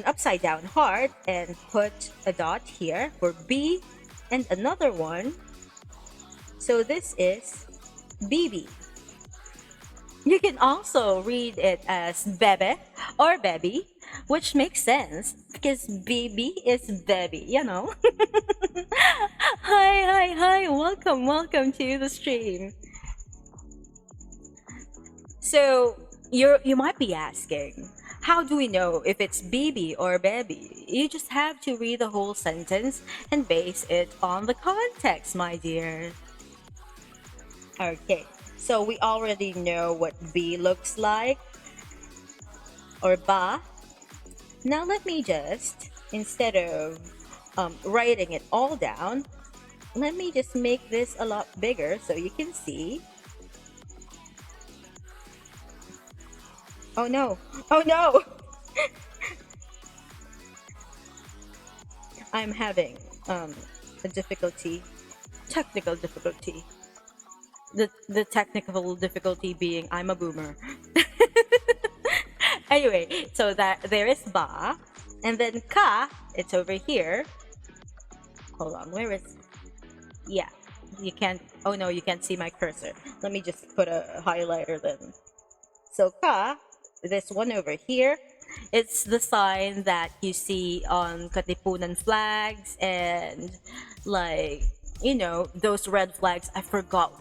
upside down heart and put a dot here for B and another one. So this is BB. You can also read it as bebe or baby, which makes sense because BB is baby. Hi. Welcome to the stream. So you might be asking, how do we know if it's BB or baby? You just have to read the whole sentence and base it on the context, my dear. Okay, so we already know what B looks like, or ba. Now let me just, instead of writing it all down, let me just make this a lot bigger so you can see. Oh no! I'm having a technical difficulty. The technical difficulty being I'm a boomer. Anyway, so that there is ba, and then ka, it's over here. Hold on, where is? Yeah, you can't. Oh no, you can't see my cursor. Let me just put a highlighter then. So ka, this one over here, it's the sign that you see on Katipunan flags and like those red flags. I forgot.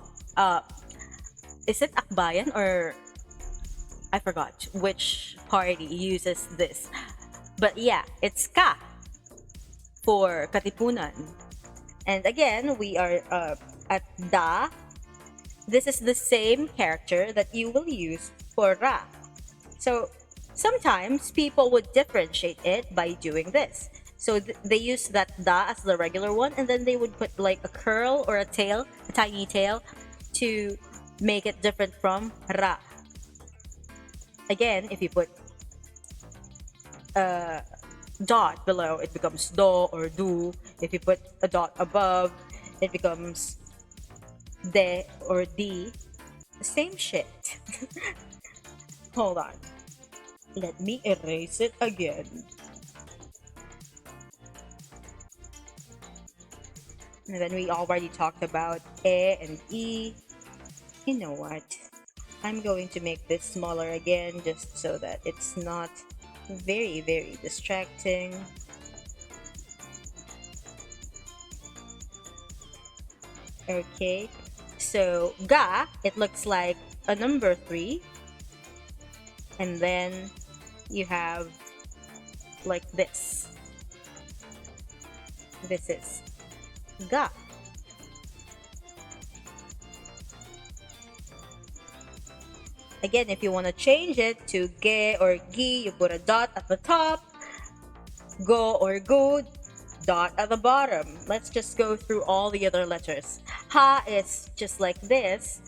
Is it Akbayan or I forgot which party uses this? But yeah, it's ka for Katipunan. And again, we are at da. This is the same character that you will use for ra. So sometimes people would differentiate it by doing this. So they use that da as the regular one, and then they would put like a curl or a tail, a tiny tail, to make it different from ra. Again, if you put a dot below, it becomes do or do. If you put a dot above, it becomes de or di. Same shit. Hold on. Let me erase it again. And then we already talked about e and e. You know what? I'm going to make this smaller again just so that it's not very, very distracting. Okay, so ga, it looks like a number 3, and then you have like this. This is ga. Again, if you want to change it to ge or gi, you put a dot at the top. Go or good, dot at the bottom. Let's just go through all the other letters. Ha is just like this.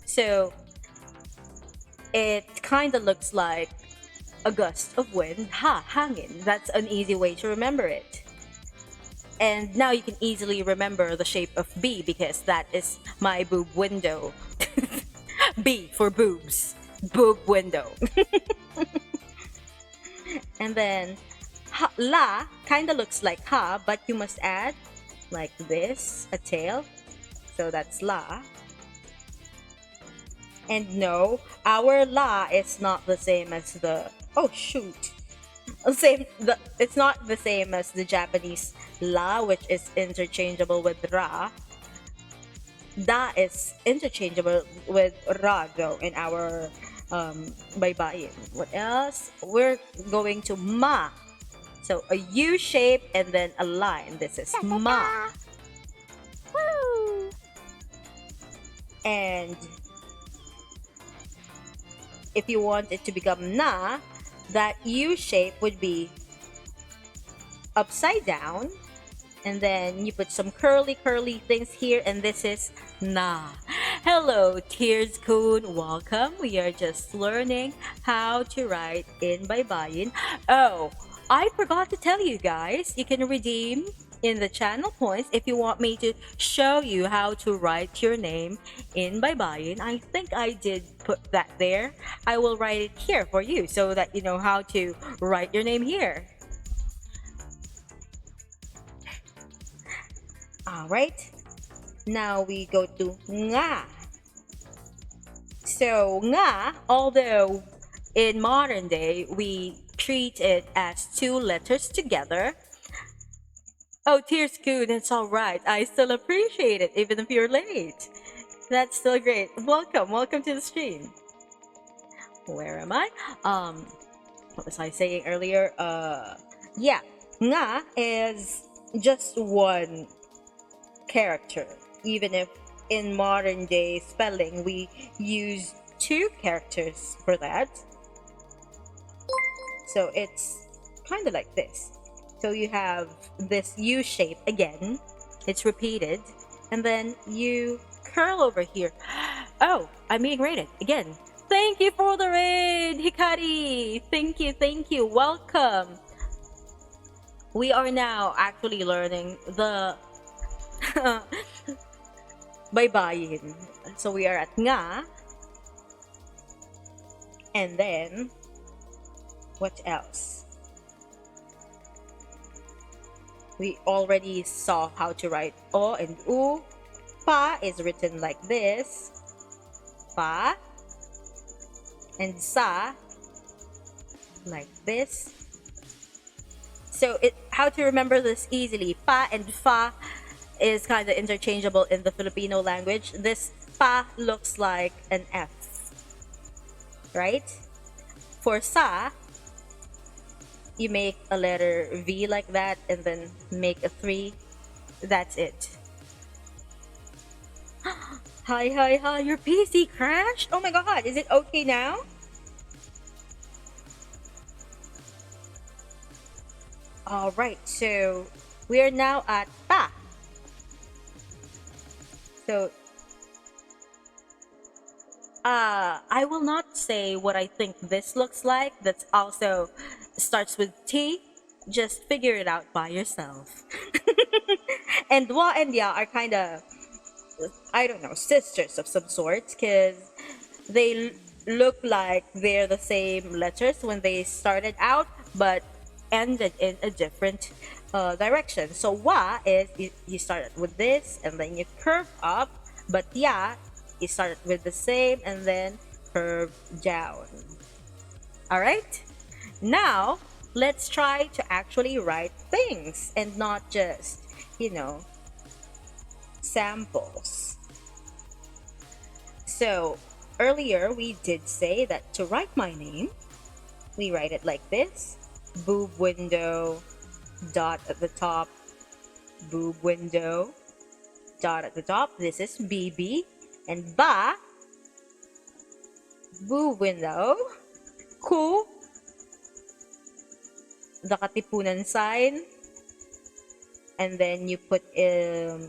So it kind of looks like a gust of wind. Ha, hangin. That's an easy way to remember it. And now you can easily remember the shape of B because that is my boob window. B for boobs. Boob window. And then ha, la kind of looks like ha, but you must add like this, a tail. So that's la. And no, our la is not the same as the, oh shoot. It's not the same as the Japanese la, which is interchangeable with ra. Da is interchangeable with ra though in our baybayin. What else? We're going to ma. So a U shape and then a line. This is ma. Woo! And if you want it to become na, that U shape would be upside down, and then you put some curly things here, and this is na. Hello, Tears Kun. Welcome. We are just learning how to write in Baybayin. Oh, I forgot to tell you guys, you can redeem in the channel points if you want me to show you how to write your name in Baybayin. I think I did put that there. I will write it here for you so that you know how to write your name here. All right. Now we go to nga. So nga, although in modern day we treat it as two letters together. Oh, Tears Coon, it's all right. I still appreciate it, even if you're late. That's still great. Welcome to the stream. Where am I? What was I saying earlier? Yeah, nga is just one character, even if in modern day spelling we use two characters for that. So it's kind of like this. So you have this U shape again, it's repeated, and then you curl over here. Oh, I'm being rated again. Thank you for the raid, Hikari. Thank you. Welcome. We are now actually learning the baybayin. So we are at nga. And then, what else? We already saw how to write o and u. Pa is written like this. Pa. And sa like this. So how to remember this easily? Pa and fa is kind of interchangeable in the Filipino language. This pa looks like an F, right? For sa, you make a letter V like that and then make a 3. That's it. Hi, your PC crashed? Oh my god, is it okay now? Alright, so we are now at ta. So, I will not say what I think this looks like. That's also starts with T. Just figure it out by yourself. And wa and ya are kind of, I don't know, sisters of some sort, because they look like they're the same letters when they started out, but ended in a different direction. So wa is you start with this and then you curve up, but ya you start with the same and then curve down. All right, now let's try to actually write things and not just, samples. So earlier we did say that to write my name, we write it like this: boob window, dot at the top, boob window, dot at the top. This is BB. And ba, boob window, ku, the katipunan sign, and then you put a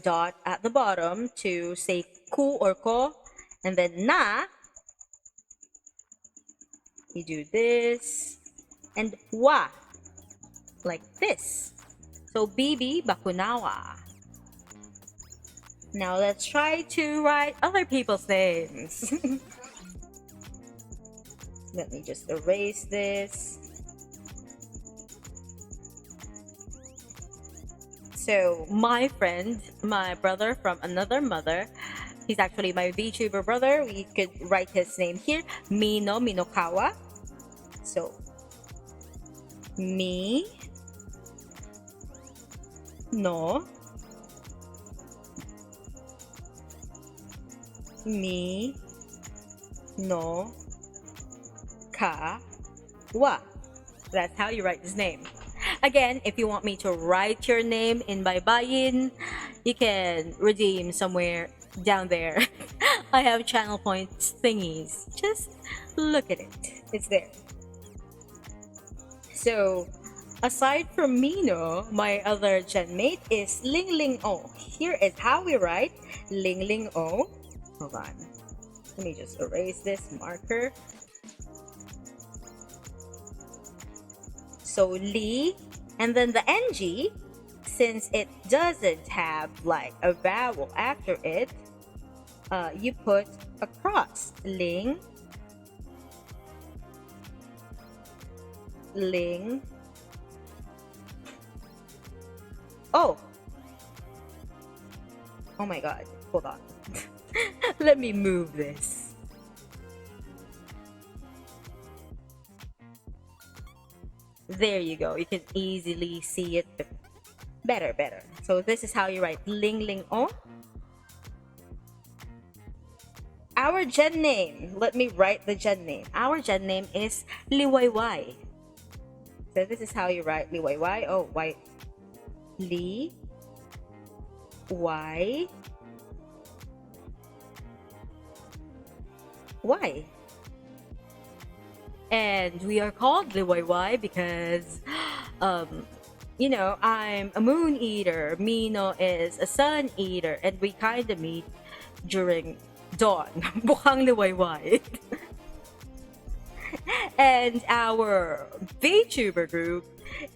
dot at the bottom to say ku or ko, and then na, you do this, and wa, like this. So bibi bakunawa. Now let's try to write other people's names. Let me just erase this. So my friend, my brother from another mother, he's actually my VTuber brother. We could write his name here, Mino Minokawa. So mi no mi no ka wa. That's how you write his name. Again, if you want me to write your name in Baybayin, you can redeem somewhere down there. I have channel points thingies. Just look at it. It's there. So, aside from Mino, my other genmate is Ling Ling O. Here is how we write Ling Ling O. Hold on. Let me just erase this marker. So Li, and then the NG, since it doesn't have like a vowel after it, you put a cross. Ling, Ling. Oh my god, hold on. Let me move this. There you go. You can easily see it better. So this is how you write Ling Ling O. Our gen name. Let me write the gen name. Our gen name is Liwayway. So this is how you write Liwayway. Oh, why? Li. Y. Y. And we are called Liwayway because, you know, I'm a moon eater. Mino is a sun eater. And we kind of meet during dawn. Bukhang Liwayway. And our VTuber group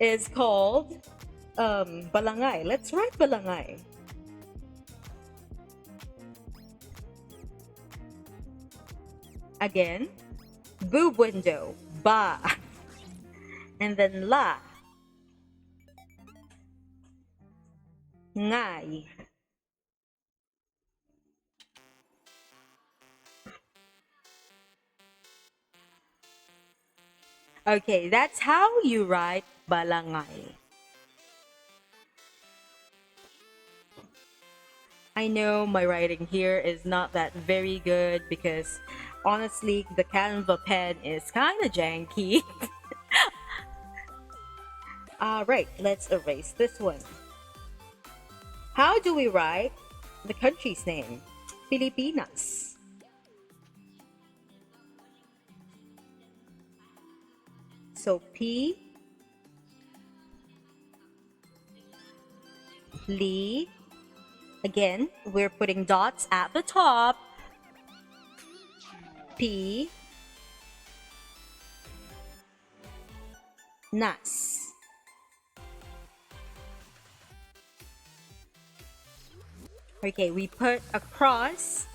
is called Balangay. Let's write Balangay. Again, boob window, ba. And then la. Ngay. Okay, that's how you write balangay. I know my writing here is not that very good because honestly, the Canva pen is kind of janky. Alright, let's erase this one. How do we write the country's name? Pilipinas. So P, Li. Again, we're putting dots at the top. P, Nas. Okay, we put a cross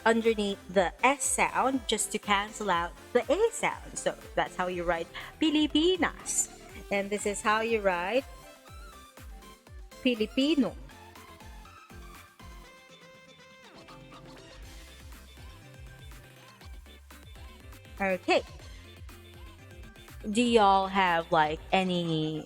underneath the S sound just to cancel out the A sound. So that's how you write Pilipinas. And this is how you write Filipino. Okay. Do y'all have like any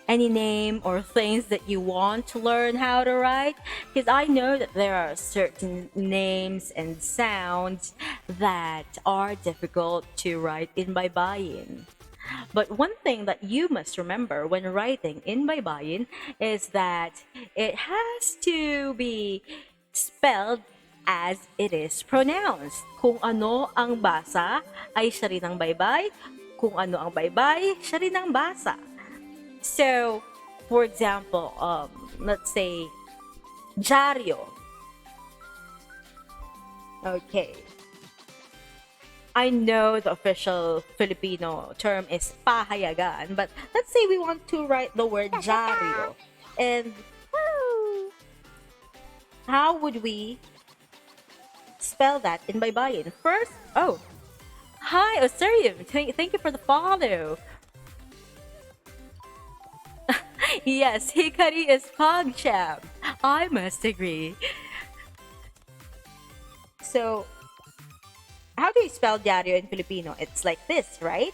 name or things that you want to learn how to write? Because I know that there are certain names and sounds that are difficult to write in Baybayin. But one thing that you must remember when writing in Baybayin is that it has to be spelled as it is pronounced. Kung ano ang basa ay siya rin ang baybay. Kung ano ang baybay, siya rin ang basa. So, For example, let's say diario. Okay. I know the official Filipino term is pahayagan, but let's say we want to write the word diario. And how would we spell that in Baybayin? First, oh, hi, Osirium. Thank you for the follow. Yes, Hikari is PogChamp. I must agree. So, how do you spell diario in Filipino? It's like this, right?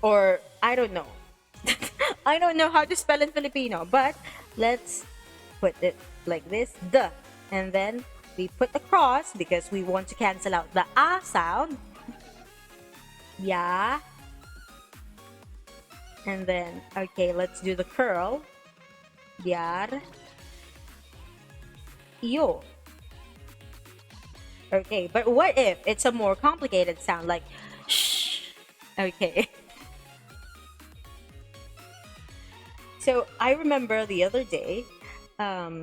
Or, I don't know. I don't know how to spell in Filipino, but let's put it like this, the. And then we put a cross because we want to cancel out the a sound. Yeah. And then, okay, let's do the curl. Diar. Yo. Okay, but what if it's a more complicated sound like shh? Okay. So I remember the other day, I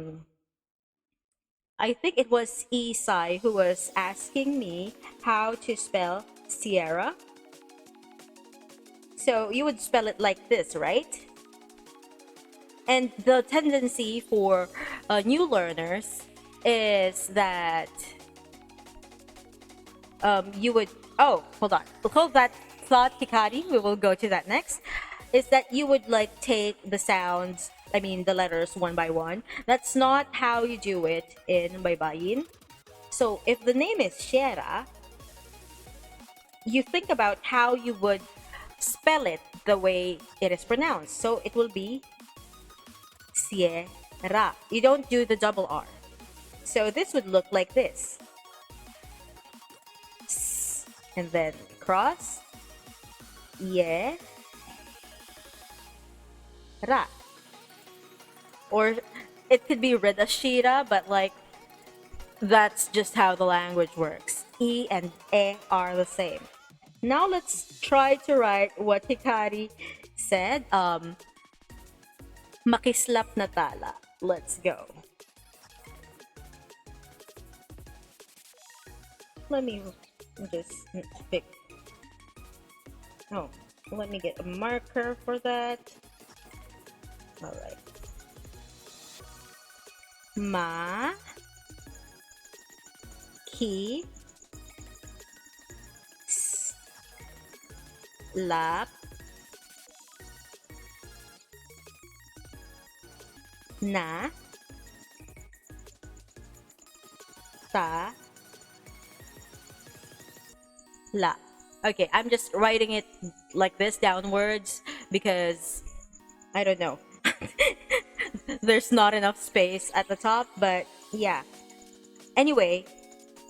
think it was Isai who was asking me how to spell Sierra. So you would spell it like this, right? And the tendency for new learners is that you would, oh, hold on. Hold that thought, Hikari. We will go to that next. Is that you would like take the sounds, I mean the letters one by one. That's not how you do it in Baybayin. So if the name is Shera, you think about how you would spell it the way it is pronounced. So it will be Sierra. You don't do the double R. So this would look like this. S, and then cross. Yeah. Ra. Or it could be Redashira, but like that's just how the language works. E and E are the same. Now let's try to write what Hikari said. Makislap na tala. Let's go. Let me just pick. Oh, let me get a marker for that. All right. Ma. Ki. Lap. Na. Ta. La. Okay, I'm just writing it like this downwards because I don't know. There's not enough space at the top, but yeah. Anyway,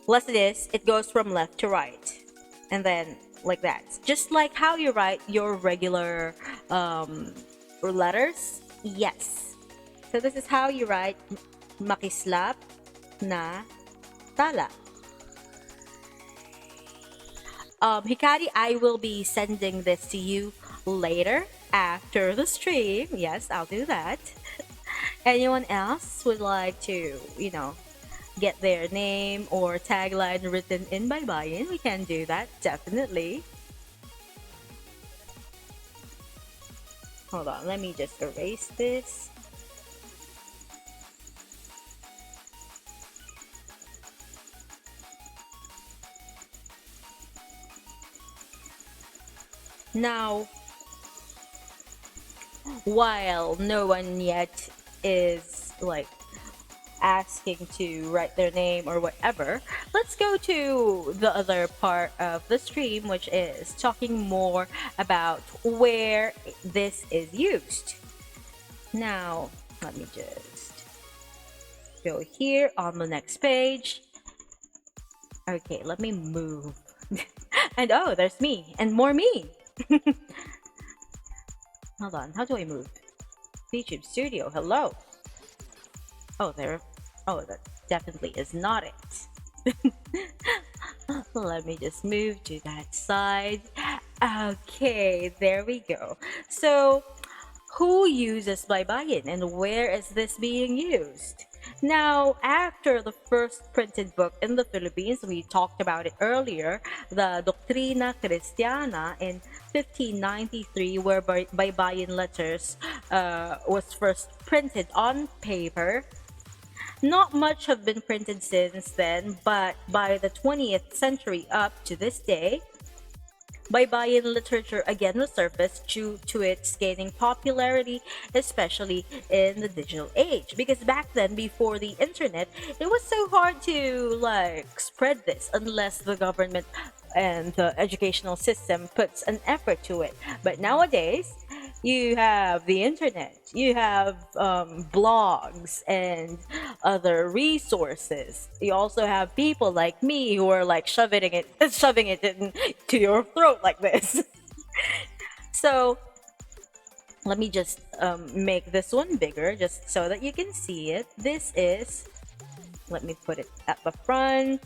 less it is, it goes from left to right. And then like that. Just like how you write your regular letters. Yes. So this is how you write makislap na tala. Hikari, I will be sending this to you later after the stream. Yes, I'll do that. Anyone else would like to, get their name or tagline written in Baybayin? We can do that, definitely. Hold on, let me just erase this. Now, while no one yet is like asking to write their name or whatever, let's go to the other part of the stream, which is talking more about where this is used. Now, let me just go here on the next page. Okay, let me move. And oh, there's me and more me. Hold on, how do I move? YouTube Studio, hello. Oh, there. Oh, that definitely is not it. Let me just move to that side. Okay, there we go. So, who uses Baybayin and where is this being used? Now, after the first printed book in the Philippines, we talked about it earlier, the Doctrina Christiana in 1593, where Baybayin letters was first printed on paper. Not much have been printed since then, but by the 20th century up to this day, Baybayin literature again resurfaced due to its gaining popularity, especially in the digital age. Because back then, before the internet, it was so hard to like spread this unless the government and the educational system puts an effort to it. But nowadays, you have the internet, you have blogs and other resources. You also have people like me who are like shoving it into your throat like this. So let me just make this one bigger just so that you can see it. This is, let me put it at the front.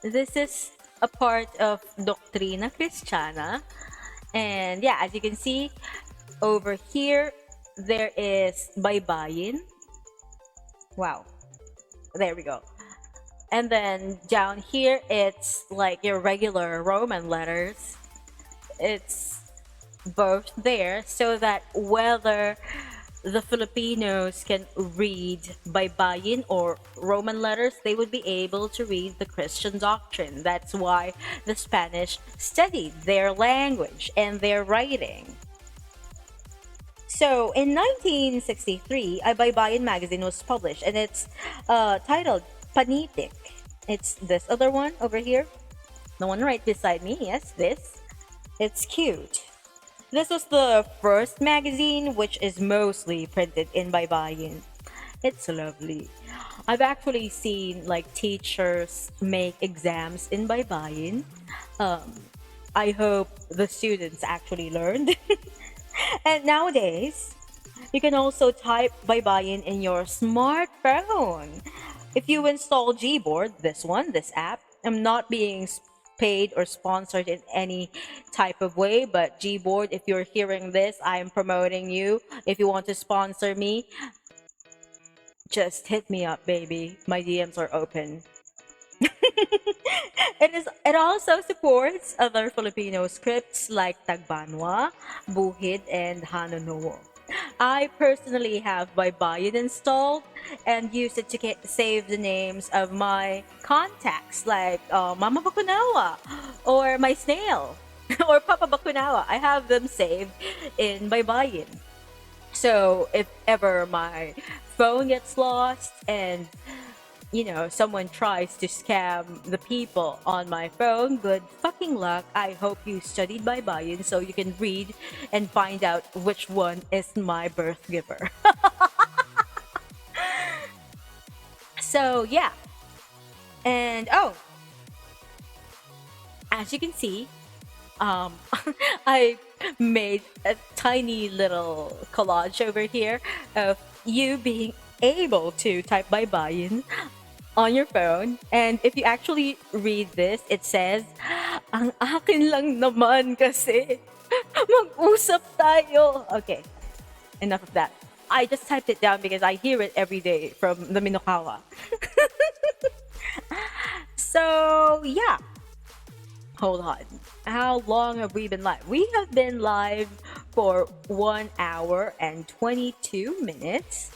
This is a part of Doctrina Christiana. And yeah, as you can see, over here, there is Baybayin. Wow. There we go. And then down here, it's like your regular Roman letters. It's both there so that whether the Filipinos can read Baybayin or Roman letters, they would be able to read the Christian doctrine. That's why the Spanish studied their language and their writing. So in 1963, a Baybayin magazine was published, and it's titled Panitik. It's this other one over here, the one right beside me. Yes, this. It's cute. This was the first magazine, which is mostly printed in Baybayin. It's lovely. I've actually seen like teachers make exams in Baybayin. I hope the students actually learned. And nowadays, you can also type Baybayin in your smartphone. If you install Gboard, this app, I'm not being paid or sponsored in any type of way, but Gboard, if you're hearing this, I'm promoting you. If you want to sponsor me, just hit me up, baby. My DMs are open. It also supports other Filipino scripts like Tagbanwa, Buhid, and Hanonowo. I personally have Baybayin installed and use it to save the names of my contacts like Mama Bakunawa or my snail or Papa Bakunawa. I have them saved in Baybayin. So if ever my phone gets lost and someone tries to scam the people on my phone, good fucking luck. I hope you studied Baybayin so you can read and find out which one is my birth giver. So yeah. And as you can see, um, I made a tiny little collage over here of you being able to type Baybayin on your phone. And if you actually read this, it says, ang akin lang naman kasi, mag-usap tayo. Okay, enough of that. I just typed it down because I hear it every day from the Minokawa. So, yeah. Hold on. How long have we been live? We have been live for 1 hour and 22 minutes.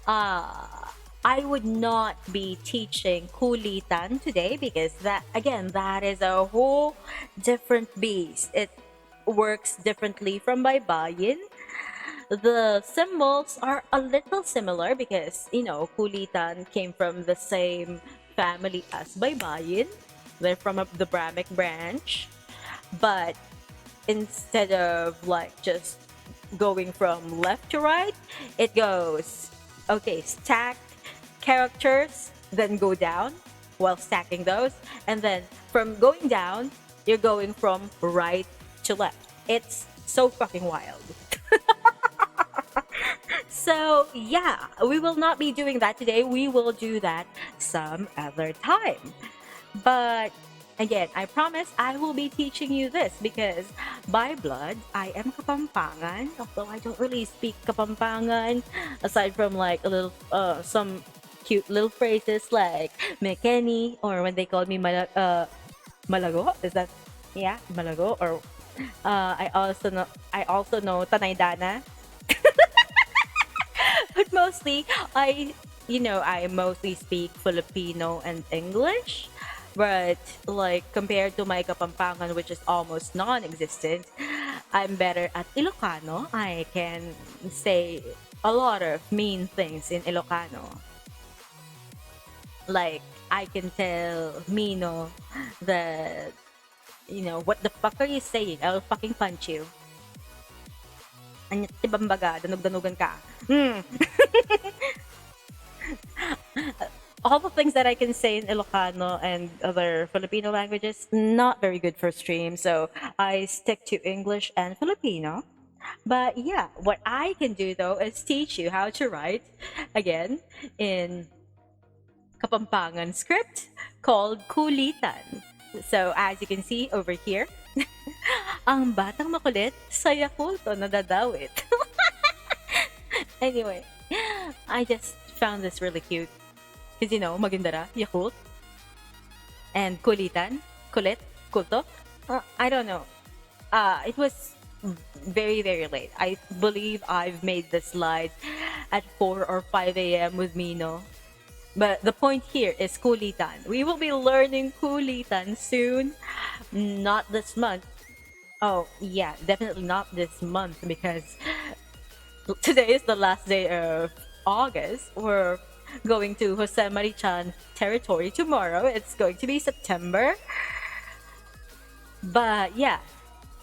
I would not be teaching Kulitan today because that is a whole different beast. It works differently from Baybayin. The symbols are a little similar because, Kulitan came from the same family as Baybayin. They're from the Brahmic branch. But instead of like just going from left to right, it goes, okay, stack characters, then go down while stacking those. And then from going down, you're going from right to left. It's so fucking wild. So, yeah, we will not be doing that today. We will do that some other time. But again, I promise I will be teaching you this because by blood, I am Kapampangan. Although I don't really speak Kapampangan, aside from like a little, some cute little phrases like Mekeni, or when they call me Malago. Is that, yeah, Malago? Or I also know Tanaydana. But mostly, I mostly speak Filipino and English. But like compared to my Kapampangan, which is almost non-existent, I'm better at Ilocano. I can say a lot of mean things in Ilocano. Like I can tell Mino that, what the fuck are you saying? I'll fucking punch you. Anyat tibambaga, danog-danugan ka. Hmm. All the things that I can say in Ilocano and other Filipino languages, not very good for stream. So I stick to English and Filipino. But yeah, what I can do though is teach you how to write again in Kapampangan script called Kulitan. So as you can see over here, ang batang makulit sa Yakulto nadadawit. Anyway, I just found this really cute. Because Magindara, Yakult, and Kulitan, Kulit, Kulto. I don't know. It was very, very late. I believe I've made the slide at 4 or 5 a.m. with Mino. But the point here is Kulitan. We will be learning Kulitan soon. Not this month. Oh, yeah, definitely not this month because today is the last day of August. We're going to Jose Marichan territory tomorrow. It's going to be September. But yeah,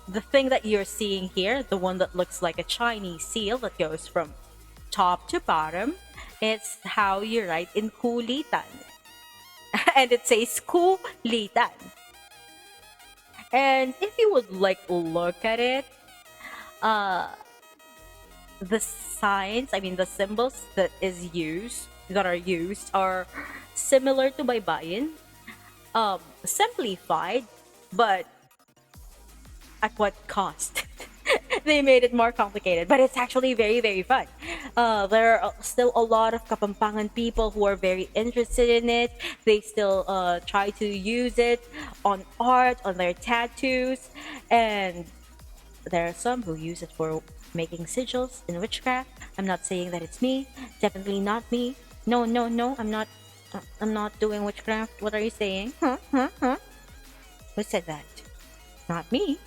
the thing that you're seeing here, the one that looks like a Chinese seal that goes from top to bottom, it's how you write in Kulitan. And it says Kulitan. And if you would like look at it, the signs, I mean the symbols that are used are similar to Baybayin, simplified, but at what cost? They made it more complicated, but it's actually very, very fun. There are still a lot of Kapampangan people who are very interested in it. They still try to use it on art, on their tattoos, and there are some who use it for making sigils in witchcraft. I'm not saying that it's me. Definitely not me. No, no, no. I'm not. I'm not doing witchcraft. What are you saying? Huh? Huh? Huh? Who said that? Not me.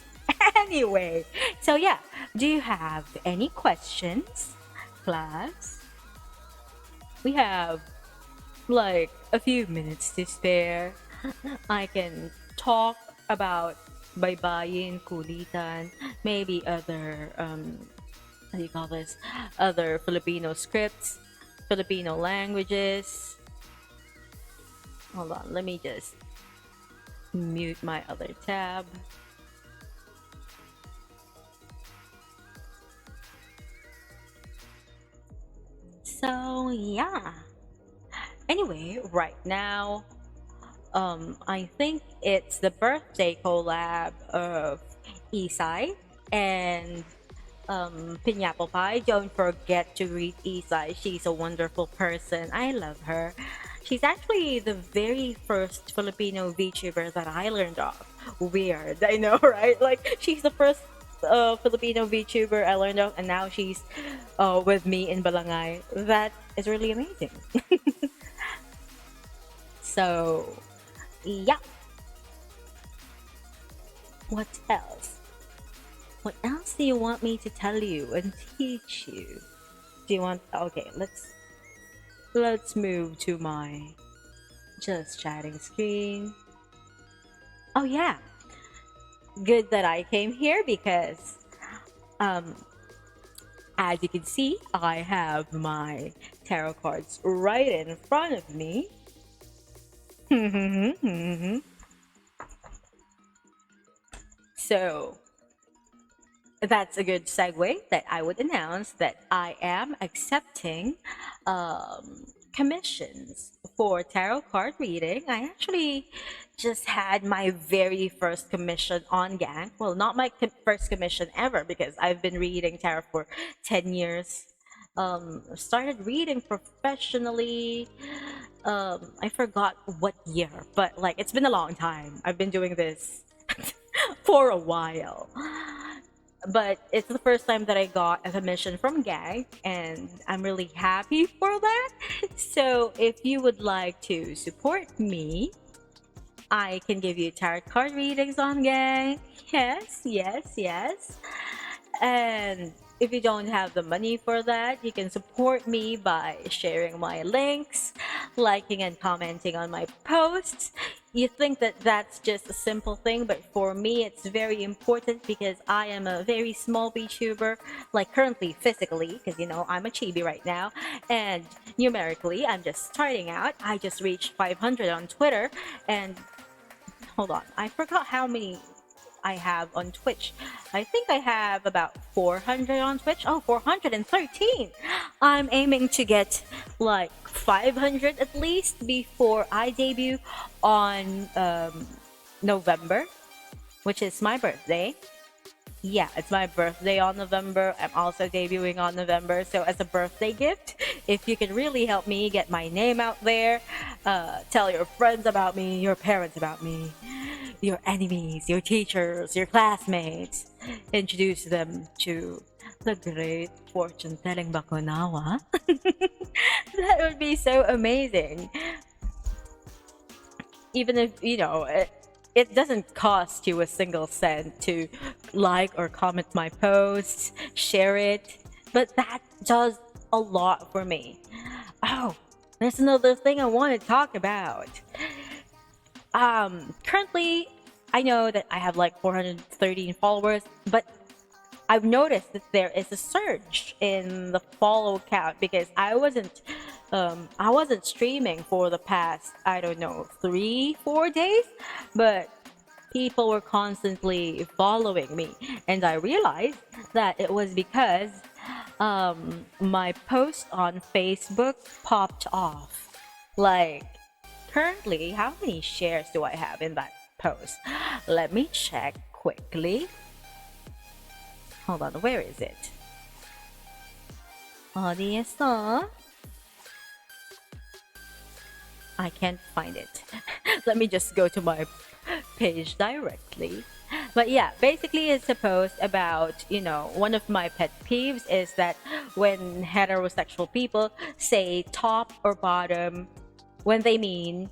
Anyway, so yeah. Do you have any questions, class? We have like a few minutes to spare. I can talk about Baybayin, Kulitan, maybe other how do you call this? Other Filipino scripts, Filipino languages. Hold on, let me just mute my other tab. So yeah. Anyway, right now, I think it's the birthday collab of Isai and Piñapple Pie. Don't forget to read Isai. She's a wonderful person. I love her. She's actually the very first Filipino VTuber that I learned of. Weird, I know, right? Like, she's the first Filipino VTuber I learned of, and now she's with me in Balangay. That is really amazing. So, yeah. What else? What else do you want me to tell you and teach you? Do you want? Okay, let's move to my just chatting screen. Oh yeah, good that I came here because as you can see, I have my tarot cards right in front of me. So that's a good segue that I would announce that I am accepting commissions for tarot card reading. I actually just had my very first commission on Gang. Well, not my first commission ever because I've been reading tarot for 10 years. Started reading professionally. I forgot what year, but like it's been a long time. I've been doing this for a while. But it's the first time that I got a commission from Gang, and I'm really happy for that. So, if you would like to support me, I can give you tarot card readings on Gang. Yes, yes, yes. And if you don't have the money for that, you can support me by sharing my links, liking and commenting on my posts. You think that that's just a simple thing, but for me, it's very important because I am a very small VTuber, like currently physically, because I'm a chibi right now, and numerically, I'm just starting out. I just reached 500 on Twitter, and hold on, I forgot how many I have on Twitch. I think I have about 400 on Twitch. Oh, 413. I'm aiming to get like 500 at least before I debut on November, which is my birthday. Yeah, it's my birthday on November. I'm also debuting on November. So, as a birthday gift, if you can really help me get my name out there, tell your friends about me, your parents about me, your enemies, your teachers, your classmates, introduce them to the great fortune telling Bakunawa. That would be so amazing. Even if, it doesn't cost you a single cent to like or comment my posts, share it, but that does a lot for me. Oh, there's another thing I want to talk about. Currently, I know that I have like 413 followers, but I've noticed that there is a surge in the follow count because I wasn't streaming for the past, I don't know, 3 4 days, but people were constantly following me, and I realized that it was because my post on Facebook popped off. Like, currently, how many shares do I have in that post? Let me check quickly. Hold on, where is it? 어디에서? I can't find it. Let me just go to my page directly. But yeah, basically it's a post about, one of my pet peeves is that when heterosexual people say top or bottom when they mean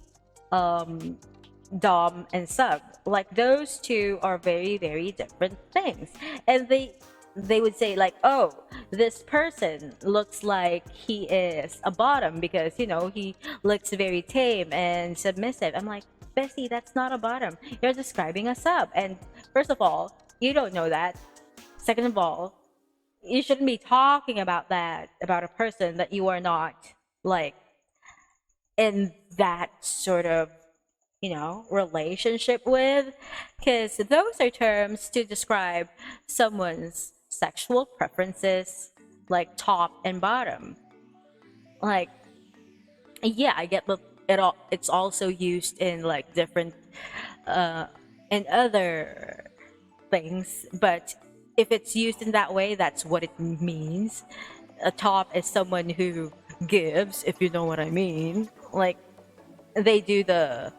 dom and sub. Like those two are very, very different things. And they would say like, oh, this person looks like he is a bottom because he looks very tame and submissive. I'm like, Bessie, that's not a bottom, you're describing a sub. And first of all, you don't know that. Second of all, you shouldn't be talking about that about a person that you are not like in that sort of relationship with, because those are terms to describe someone's sexual preferences, like top and bottom. Like, yeah, I get that it's also used in like different in other things, but if it's used in that way, that's what it means. A top is someone who gives, if you know what I mean. Like, they do the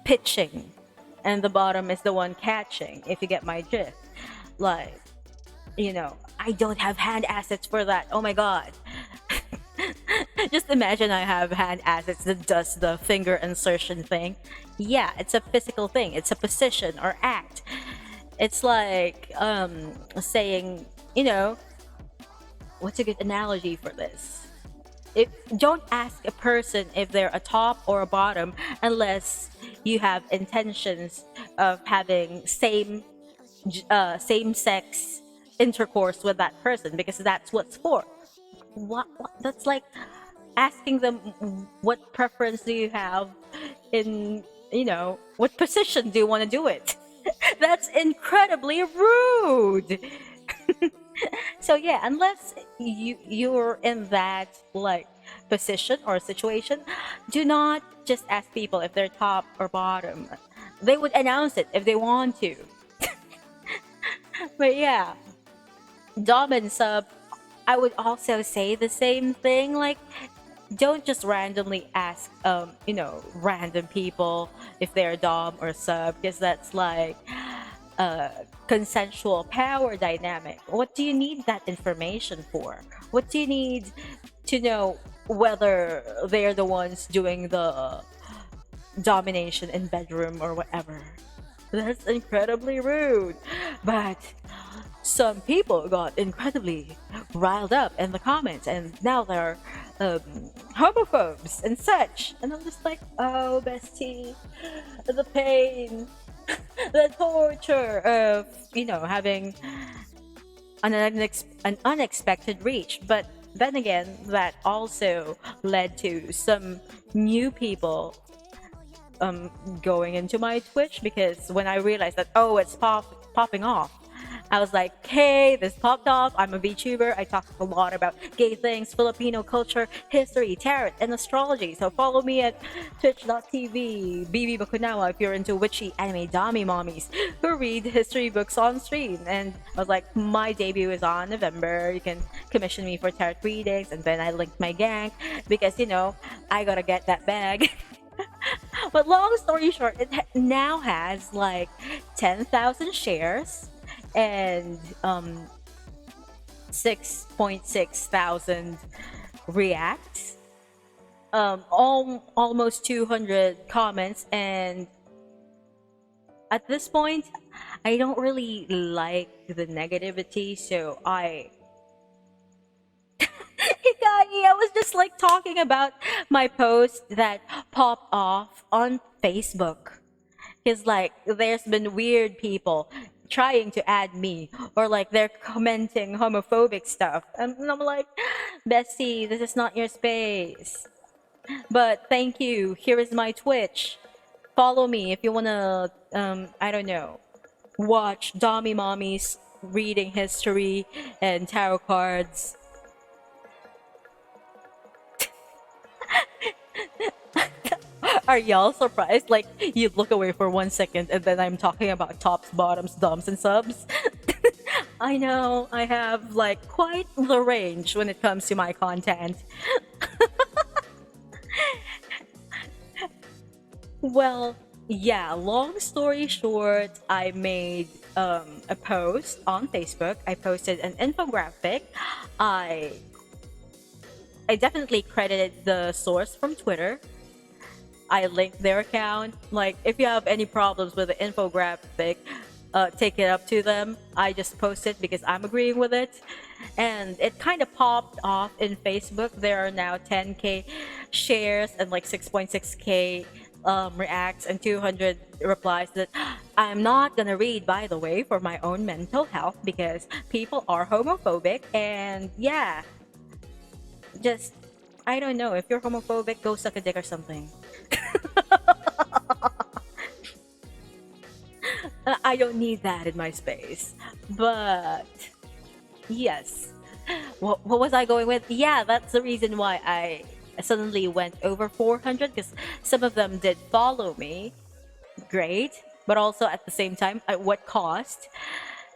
pitching, and the bottom is the one catching, if you get my drift. Like, I don't have hand assets for that. Oh my god. Just imagine I have hand assets that does the finger insertion thing. Yeah, it's a physical thing. It's a position or act. It's like saying, what's a good analogy for this? Don't ask a person if they're a top or a bottom unless you have intentions of having same sex intercourse with that person, because that's what's for. What that's like asking them what preference do you have in what position do you want to do it. That's incredibly rude. So yeah, unless you're in that like position or situation, do not just ask people if they're top or bottom. They would announce it if they want to. But yeah, dom and sub, I would also say the same thing. Like, don't just randomly ask, random people if they're dom or sub, because that's like a consensual power dynamic. What do you need that information for? What do you need to know whether they're the ones doing the domination in bedroom or whatever? That's incredibly rude. But some people got incredibly riled up in the comments, and now they're um, homophobes and such. And I'm just like, oh, bestie, the pain, the torture of having an unexpected reach. But then again, that also led to some new people going into my Twitch, because when I realized that, oh, it's popping off, I was like, hey, this popped off. I'm a VTuber. I talk a lot about gay things, Filipino culture, history, tarot, and astrology. So follow me at twitch.tv, BB Bakunawa, if you're into witchy anime dami mommies who read history books on stream. And I was like, my debut is on November. You can commission me for tarot readings. And then I linked my gang because, I gotta get that bag. But long story short, it now has like 10,000 shares and 6.6 thousand reacts, almost 200 comments, and at this point, I don't really like the negativity, so I was just like talking about my post that popped off on Facebook. Because like there's been weird people trying to add me, or like they're commenting homophobic stuff, and I'm like, Bessie, this is not your space. But thank you. Here is my Twitch. Follow me if you wanna I don't know, watch Dommy Mommies reading history and tarot cards. Are y'all surprised? Like, you look away for 1 second and then I'm talking about tops, bottoms, doms, and subs? I know, I have like quite the range when it comes to my content. Well, yeah, long story short, I made a post on Facebook. I posted an infographic. I I definitely credited the source from Twitter. I linked their account. Like, if you have any problems with the infographic, take it up to them. I just post it because I'm agreeing with it. And it kind of popped off in Facebook. There are now 10K shares and like 6.6K reacts and 200 replies that I'm not gonna read, by the way, for my own mental health, because people are homophobic. And yeah, just, I don't know. If you're homophobic, go suck a dick or something. I don't need that in my space. But yes, what was I going with? Yeah, that's the reason why I suddenly went over 400, because some of them did follow me. Great. But also at the same time, at what cost?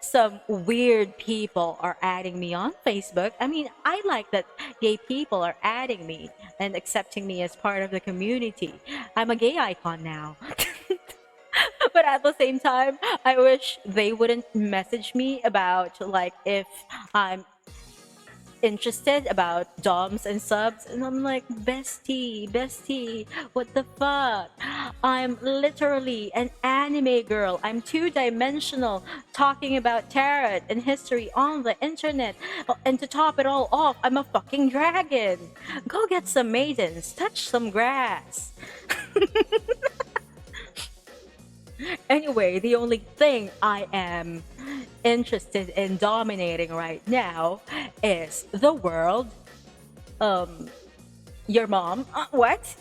Some weird people are adding me on Facebook. I mean, I like that gay people are adding me and accepting me as part of the community. I'm a gay icon now. But at the same time, I wish they wouldn't message me about like if I'm interested about DOMs and subs, and I'm like, bestie, what the fuck? I'm literally an anime girl. I'm two-dimensional, talking about tarot and history on the internet. Oh, and to top it all off, I'm a fucking dragon. Go get some maidens, touch some grass. Anyway, the only thing I am interested in dominating right now is the world. Your mom. What?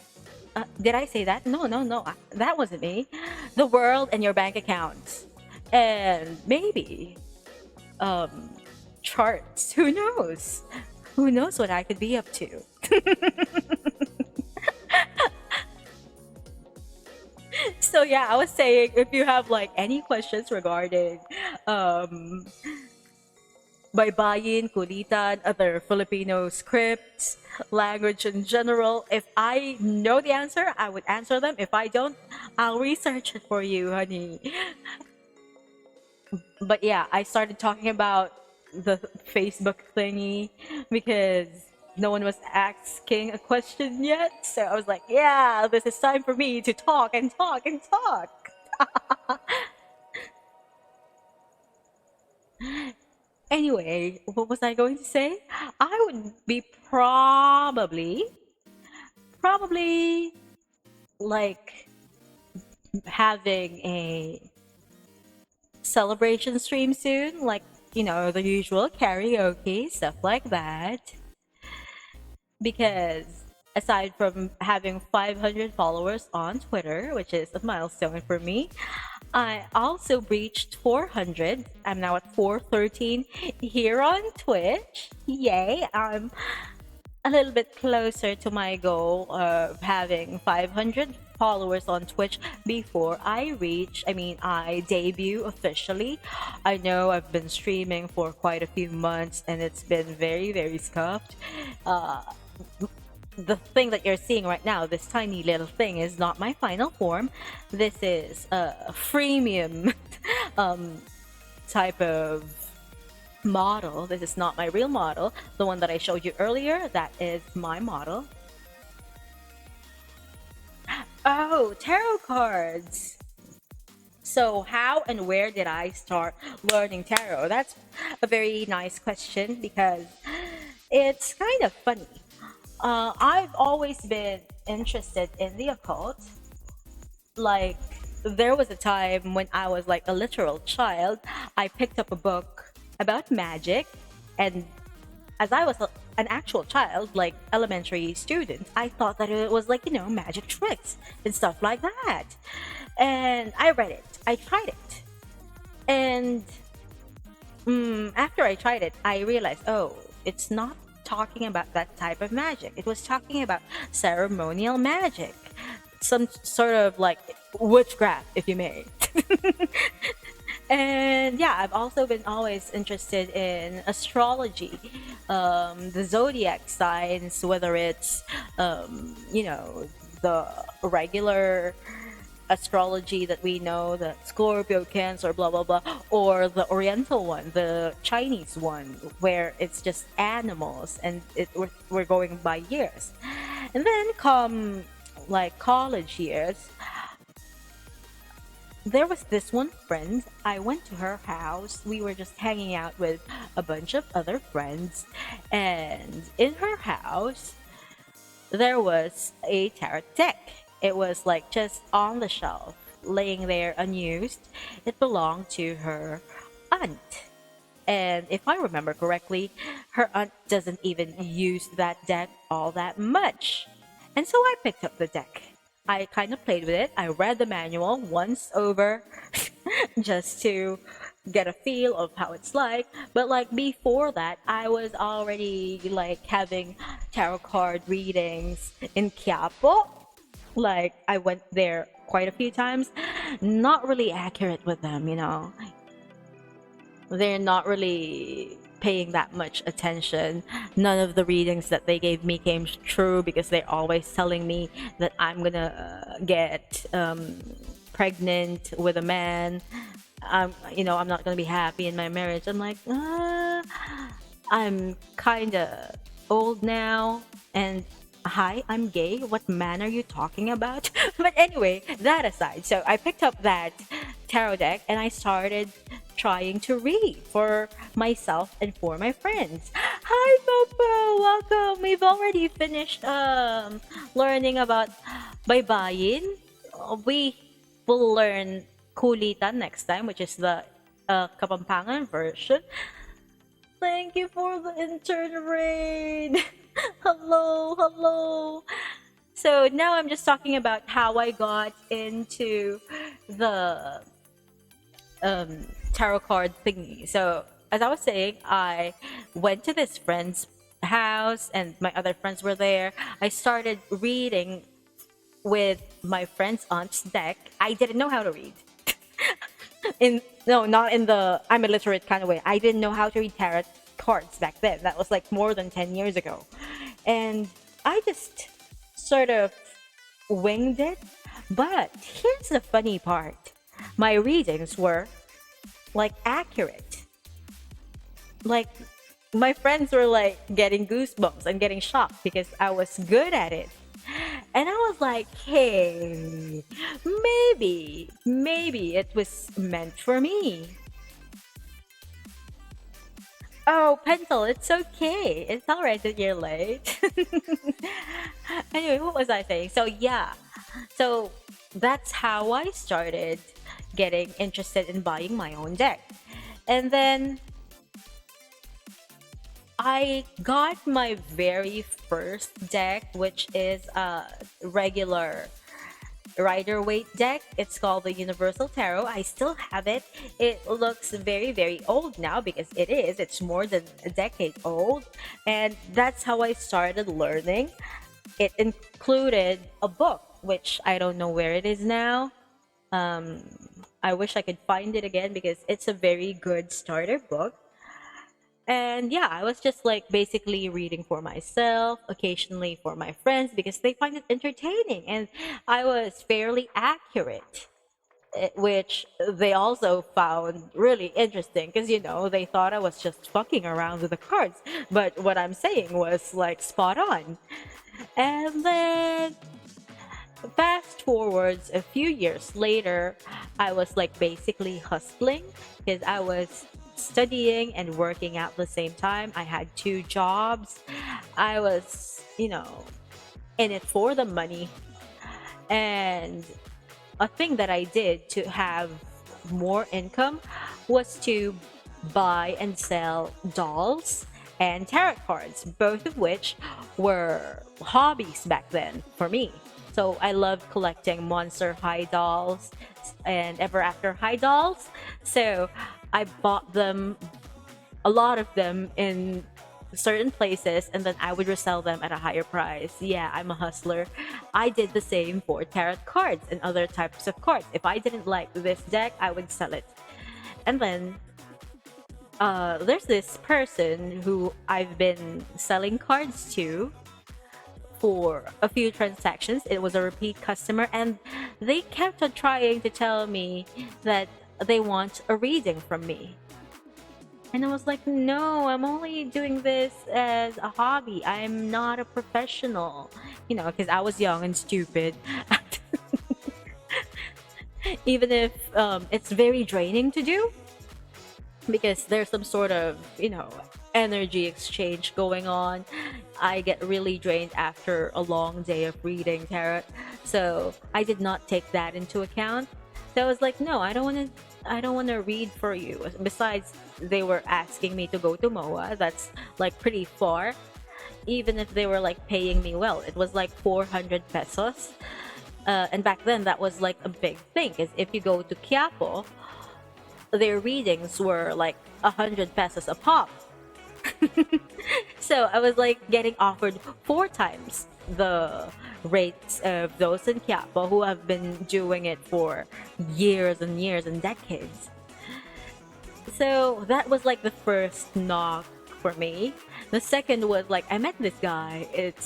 Did I say that? No, no, no. That wasn't me. The world and your bank accounts. And maybe charts. Who knows? Who knows what I could be up to? So yeah, I was saying if you have like any questions regarding um Baybayin, Kulitan, other Filipino scripts, language in general, if I know the answer, I would answer them. If I don't, I'll research it for you, honey. But yeah, I started talking about the Facebook thingy because no one was asking a question yet. So I was like, yeah, this is time for me to talk and talk and talk. Anyway, what was I going to say? I would be probably like having a celebration stream soon, like, the usual karaoke, stuff like that. Because aside from having 500 followers on Twitter, which is a milestone for me, I also reached 400. I'm now at 413 here on Twitch. Yay! I'm a little bit closer to my goal of having 500 followers on Twitch before I debut officially. I know I've been streaming for quite a few months and it's been very, very scuffed. Uh, the thing that you're seeing right now, this tiny little thing, is not my final form. This is a freemium um, type of model. This is not my real model. The one that I showed you earlier, that is my model. Oh, tarot cards. So how and where did I start learning tarot? That's a very nice question because it's kind of funny. I've always been interested in the occult. Like, there was a time when I was like a literal child, I picked up a book about magic, and as I was an actual child, like elementary student, I thought that it was like, magic tricks and stuff like that. And I read it, I tried it, and after I tried it, I realized, oh, it's not talking about that type of magic. It was talking about ceremonial magic, some sort of like witchcraft, if you may. And yeah, I've also been always interested in astrology, the zodiac signs, whether it's, the regular astrology that we know, the Scorpio, Cancer, blah blah blah, or the Oriental one, the Chinese one, where it's just animals and we're going by years. And then come like college years, there was this one friend. I went to her house. We were just hanging out with a bunch of other friends, and in her house there was a tarot deck. It was like just on the shelf, laying there unused. It belonged to her aunt. And if I remember correctly, her aunt doesn't even use that deck all that much. And so I picked up the deck. I kind of played with it. I read the manual once over just to get a feel of how it's like. But like before that, I was already like having tarot card readings in Quiapo. Like, I went there quite a few times. Not really accurate with them, They're not really paying that much attention. None of the readings that they gave me came true because they're always telling me that I'm gonna get pregnant with a man. I'm not gonna be happy in my marriage. I'm like, I'm kind of old now, and hi, I'm gay. What man are you talking about? But anyway, that aside, so I picked up that tarot deck and I started trying to read for myself and for my friends. Hi, Popo, welcome. We've already finished learning about Baybayin. We will learn Kulitan next time, which is the Kapampangan version. Thank you for the intern raid. Hello, hello. So now I'm just talking about how I got into the tarot card thingy. So as I was saying, I went to this friend's house and my other friends were there. I started reading with my friend's aunt's deck. I didn't know how to read. In No, not in the I'm illiterate kind of way. I didn't know how to read tarot cards back then. That was like more than 10 years ago. And I just sort of winged it. But here's the funny part. My readings were like accurate. Like my friends were like getting goosebumps and getting shocked because I was good at it. And I was like, hey, maybe it was meant for me. Oh, pencil, it's okay. It's alright that you're late. Anyway, what was I saying? So, yeah. So, that's how I started getting interested in buying my own deck. And then I got my very first deck, which is a regular Rider Waite deck. It's called the Universal Tarot. I still have it. It looks very, very old now because it is. It's more than a decade old. And that's how I started learning. It included a book, which I don't know where it is now. I wish I could find it again because it's a very good starter book. And yeah, I was just like basically reading for myself, occasionally for my friends because they find it entertaining and I was fairly accurate, which they also found really interesting because they thought I was just fucking around with the cards, but what I'm saying was like spot on. And then fast forwards a few years later, I was like basically hustling because I was studying and working at the same time. I had two jobs. I was, in it for the money. And a thing that I did to have more income was to buy and sell dolls and tarot cards, both of which were hobbies back then for me. So I loved collecting Monster High dolls and Ever After High dolls. So I bought them, a lot of them in certain places, and then I would resell them at a higher price. Yeah, I'm a hustler. I did the same for tarot cards and other types of cards. If I didn't like this deck, I would sell it. And then there's this person who I've been selling cards to for a few transactions. It was a repeat customer, and they kept on trying to tell me that they want a reading from me. And I was like, no, I'm only doing this as a hobby. I'm not a professional, because I was young and stupid. Even if it's very draining to do, because there's some sort of, energy exchange going on. I get really drained after a long day of reading tarot. So I did not take that into account. So I was like, no, I don't want to read for you. Besides, they were asking me to go to MOA. That's like pretty far. Even if they were like paying me well, it was like 400 pesos. And back then that was like a big thing, because if you go to Quiapo, their readings were like 100 pesos a pop. So I was like getting offered 4 times the rates of those in Quiapo who have been doing it for years and years and decades. So that was like the first knock for me. The second was like I met this guy. It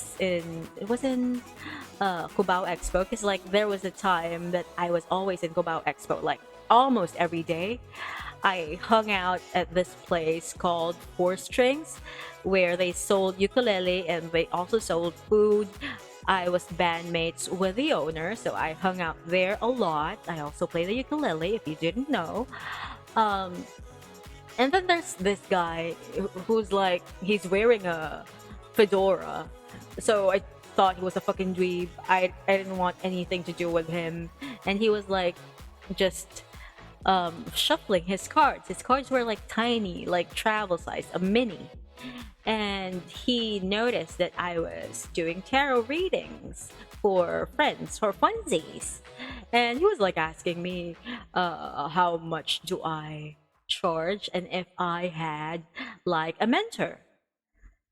was in Cubao Expo, because like there was a time that I was always in Cubao Expo, like almost every day. I hung out at this place called Four Strings, where they sold ukulele and they also sold food. I was bandmates with the owner, so I hung out there a lot. I also play the ukulele, if you didn't know. Um, and then there's this guy who's like, he's wearing a fedora. So I thought he was a fucking dweeb. I didn't want anything to do with him. And he was like, just shuffling his cards. His cards were like tiny, like travel size, a mini. And he noticed that I was doing tarot readings for friends, for funsies. And he was like asking me, how much do I charge and if I had like a mentor.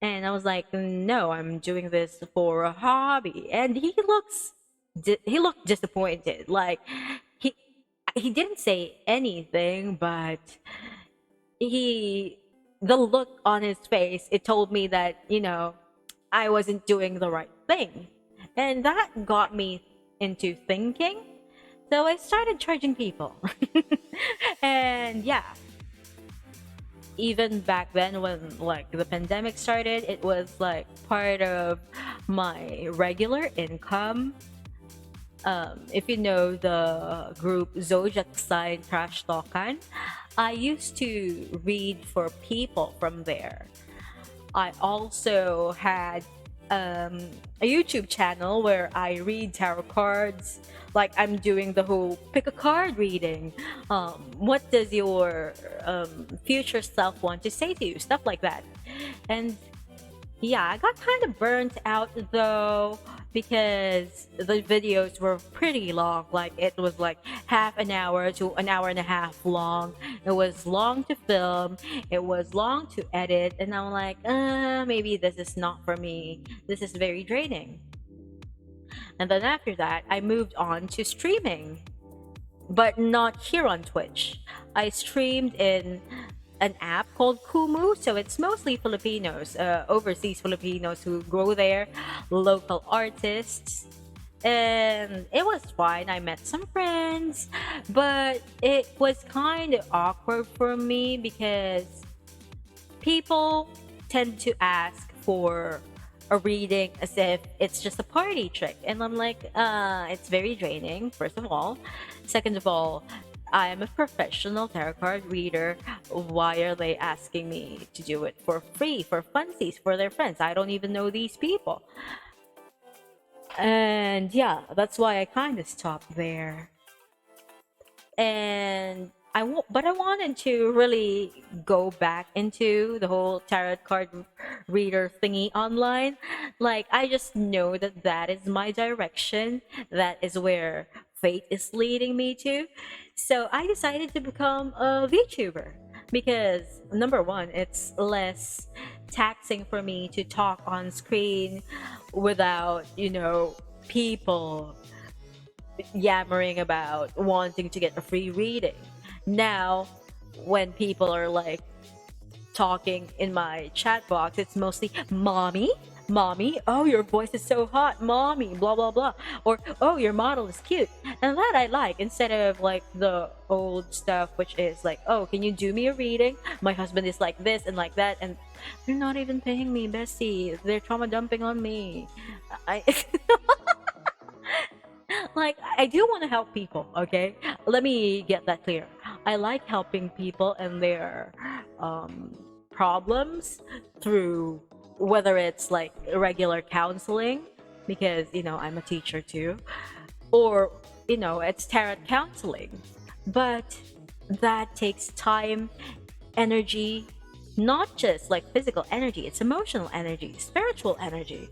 And I was like, no, I'm doing this for a hobby. And he looked disappointed. Like he he didn't say anything, but he the look on his face, it told me that, I wasn't doing the right thing. And that got me into thinking. So I started charging people. And yeah, even back then when like the pandemic started, it was like part of my regular income. If you know the group Zodiac Sign Trash Talkan, I used to read for people from there. I also had a YouTube channel where I read tarot cards. Like I'm doing the whole pick a card reading. What does your future self want to say to you? Stuff like that. And yeah, I got kind of burnt out though because the videos were pretty long. Like it was like half an hour to an hour and a half long. It was long to film. It was long to edit. And I'm like, maybe this is not for me. This is very draining. And then after that, I moved on to streaming, but not here on Twitch. I streamed in an app called Kumu. So it's mostly Filipinos, overseas Filipinos who grow there, local artists. And it was fine. I met some friends, but it was kind of awkward for me because people tend to ask for a reading as if it's just a party trick. And I'm like, it's very draining, first of all. Second of all, I'm a professional tarot card reader. Why are they asking me to do it for free, for funsies, for their friends? I don't even know these people. And yeah, that's why I kind of stopped there. And but I wanted to really go back into the whole tarot card reader thingy online. Like I just know that that is my direction. That is where fate is leading me to. So I decided to become a VTuber because number one, it's less taxing for me to talk on screen without, people yammering about wanting to get a free reading. Now, when people are like talking in my chat box, it's mostly mommy, mommy, oh, your voice is so hot, mommy, blah, blah, blah. Or, oh, your model is cute. And that I like instead of like the old stuff, which is like, oh, can you do me a reading? My husband is like this and like that. And they're not even paying me, Bessie. They're trauma dumping on me. I. Like I do want to help people, okay, let me get that clear. I like helping people and their problems through whether it's like regular counseling because I'm a teacher too, or it's tarot counseling, but that takes time, energy, not just like physical energy, it's emotional energy, spiritual energy.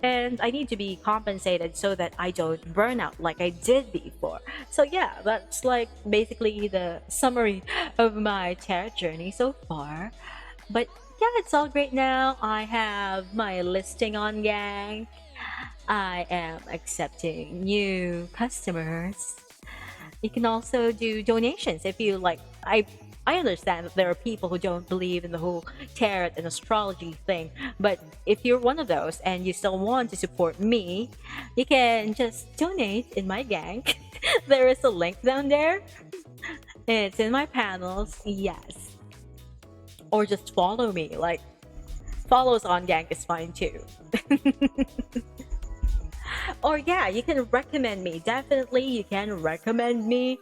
And I need to be compensated so that I don't burn out like I did before. So yeah, that's like basically the summary of my tarot journey so far. But yeah, it's all great now. I have my listing on Gang. I am accepting new customers. You can also do donations if you like. I understand that there are people who don't believe in the whole tarot and astrology thing, but if you're one of those and you still want to support me, you can just donate in my Gang. There is a link down there. It's in my panels, yes. Or just follow me. Like follows on Gang is fine too. Or yeah, you can recommend me. Definitely you can recommend me.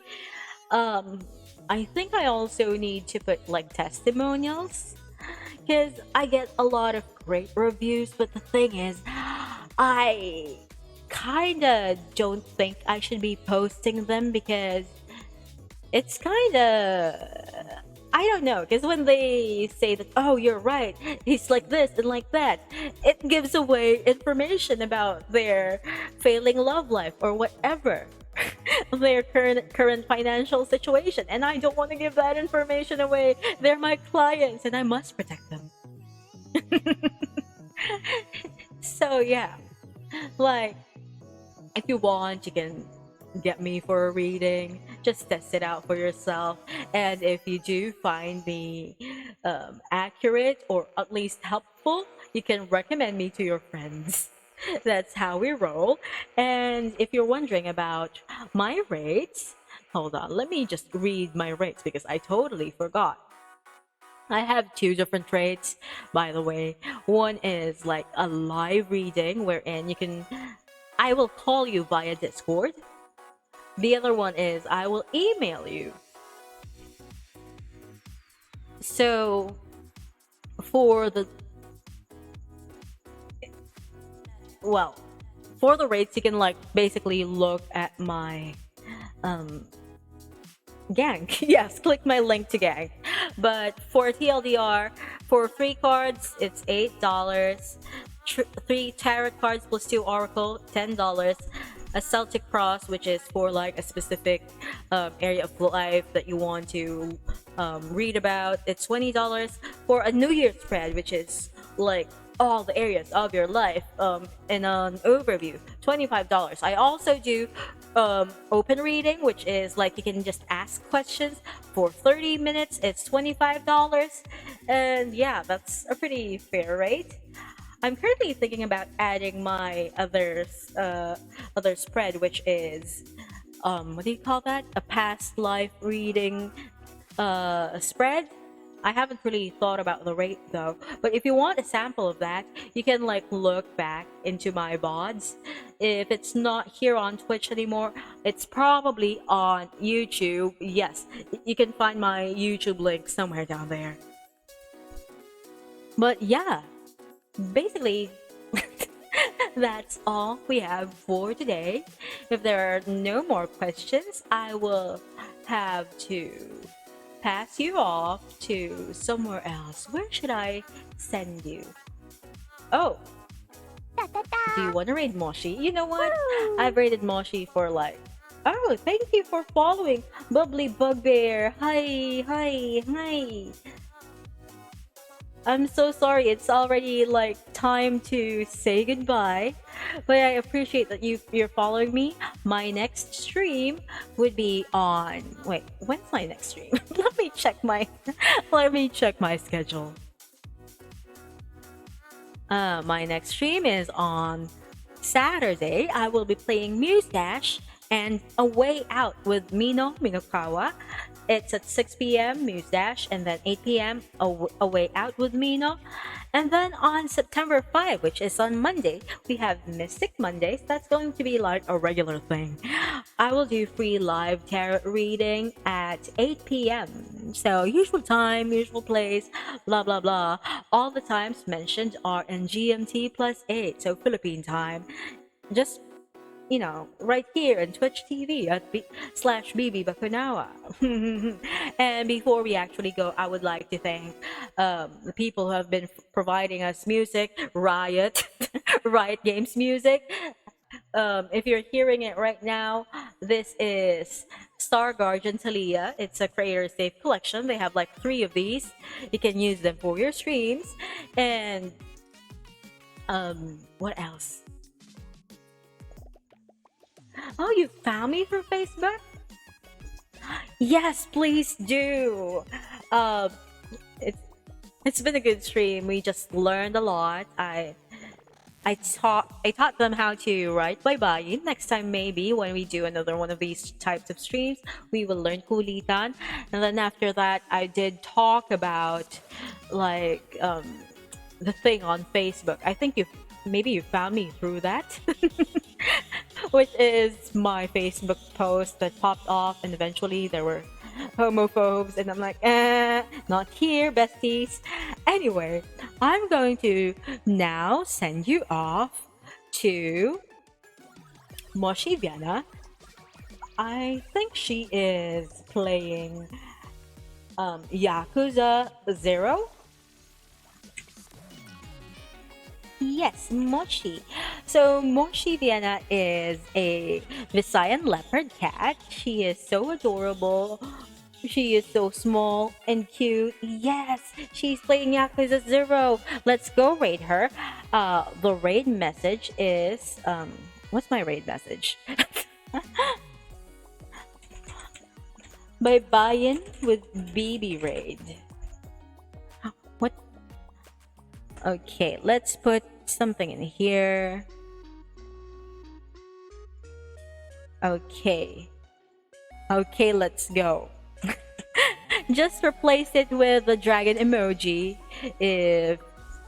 I think I also need to put like testimonials because I get a lot of great reviews, but the thing is, I kind of don't think I should be posting them because it's kind of, I don't know, because when they say that, oh, you're right, he's like this and like that, it gives away information about their failing love life or whatever. their current financial situation, and I don't want to give that information away. They're my clients and I must protect them. So yeah, like, if you want, you can get me for a reading. Just test it out for yourself. And if you do find me accurate or at least helpful, you can recommend me to your friends. That's how we roll. And if you're wondering about my rates, hold on, let me just read my rates because I totally forgot. I have two different rates, by the way. One is like a live reading wherein I will call you via Discord. The other one is I will email you. So for the well, for the rates, you can like basically look at my um gang. Yes, click my link to gang. But for TLDR, for 3 cards, it's $8. Three tarot cards plus two oracle, $10. A Celtic cross, which is for like a specific area of life that you want to read about, it's $20. For a New Year spread, which is like all the areas of your life in an overview, $25. I also do open reading, which is like you can just ask questions for 30 minutes. It's $25. And yeah, that's a pretty fair rate. I'm currently thinking about adding my other spread, which is what do you call that? A past life reading spread. I haven't really thought about the rate though, but if you want a sample of that, you can like look back into my VODs. If it's not here on Twitch anymore, it's probably on YouTube. Yes, you can find my YouTube link somewhere down there. But yeah, basically, that's all we have for today. If there are no more questions, I will have to pass you off to somewhere else. Where should I send you? Oh, do you want to raid Moshi? You know what? I've raided Moshi for like. Oh, thank you for following. Bubbly Bugbear. Hi, hi, hi. I'm so sorry. It's already like time to say goodbye, but I appreciate that you're following me. My next stream would be on. Wait, when's my next stream? Let me check my. Let me check my schedule. My next stream is on Saturday. I will be playing Mustache and A Way Out with Mino Minokawa. It's at 6 p.m. Mustache, and then 8 p.m. A Way Out with Mino. And then on September 5, which is on Monday, we have Mystic Mondays. That's going to be like a regular thing. I will do free live tarot reading at 8 p.m. So usual time, usual place, blah blah blah. All the times mentioned are in GMT plus 8, so Philippine time. Just right here on Twitch TV at /BB Bakunawa. And before we actually go, I would like to thank the people who have been providing us music, Riot, Riot Games music. If you're hearing it right now, this is Star Guardian Talia. It's a creator safe collection. They have like 3 of these. You can use them for your streams. And what else? Oh, you found me through Facebook? Yes, please do. Um, it's it's been a good stream. We just learned a lot. I taught them how to write Baybayin. Next time, maybe when we do another one of these types of streams, we will learn Kulitan. And then after that, I did talk about like the thing on Facebook. I think you found me through that. Which is my Facebook post that popped off, and eventually there were homophobes, and I'm like, not here, besties. Anyway, I'm going to now send you off to Moshi Viana. I think she is playing Yakuza 0. Yes, Mochi. So Moshi Vienna is a Visayan leopard cat. She is so adorable. She is so small and cute. Yes, she's playing Yakuza Zero. Let's go raid her. The raid message is what's my raid message? Baybayin with BB raid. What? Okay, let's put something in here. Okay. Okay, let's go. Just replace it with the dragon emoji if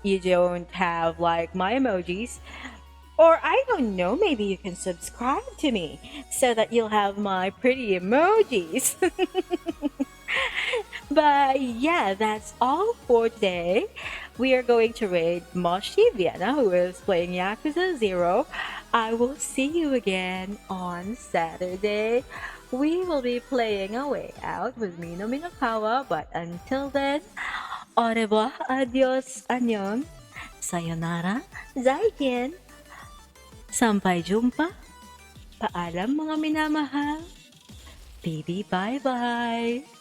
you don't have like my emojis. Or I don't know, maybe you can subscribe to me so that you'll have my pretty emojis. But yeah, that's all for today. We are going to raid Moshi Vienna, who is playing Yakuza 0. I will see you again on Saturday. We will be playing a way out with Mino Minokawa, but until then, au revoir, adios, annyeong, sayonara, zaijian, sampai jumpa, paalam mga minamahal, baby bye-bye.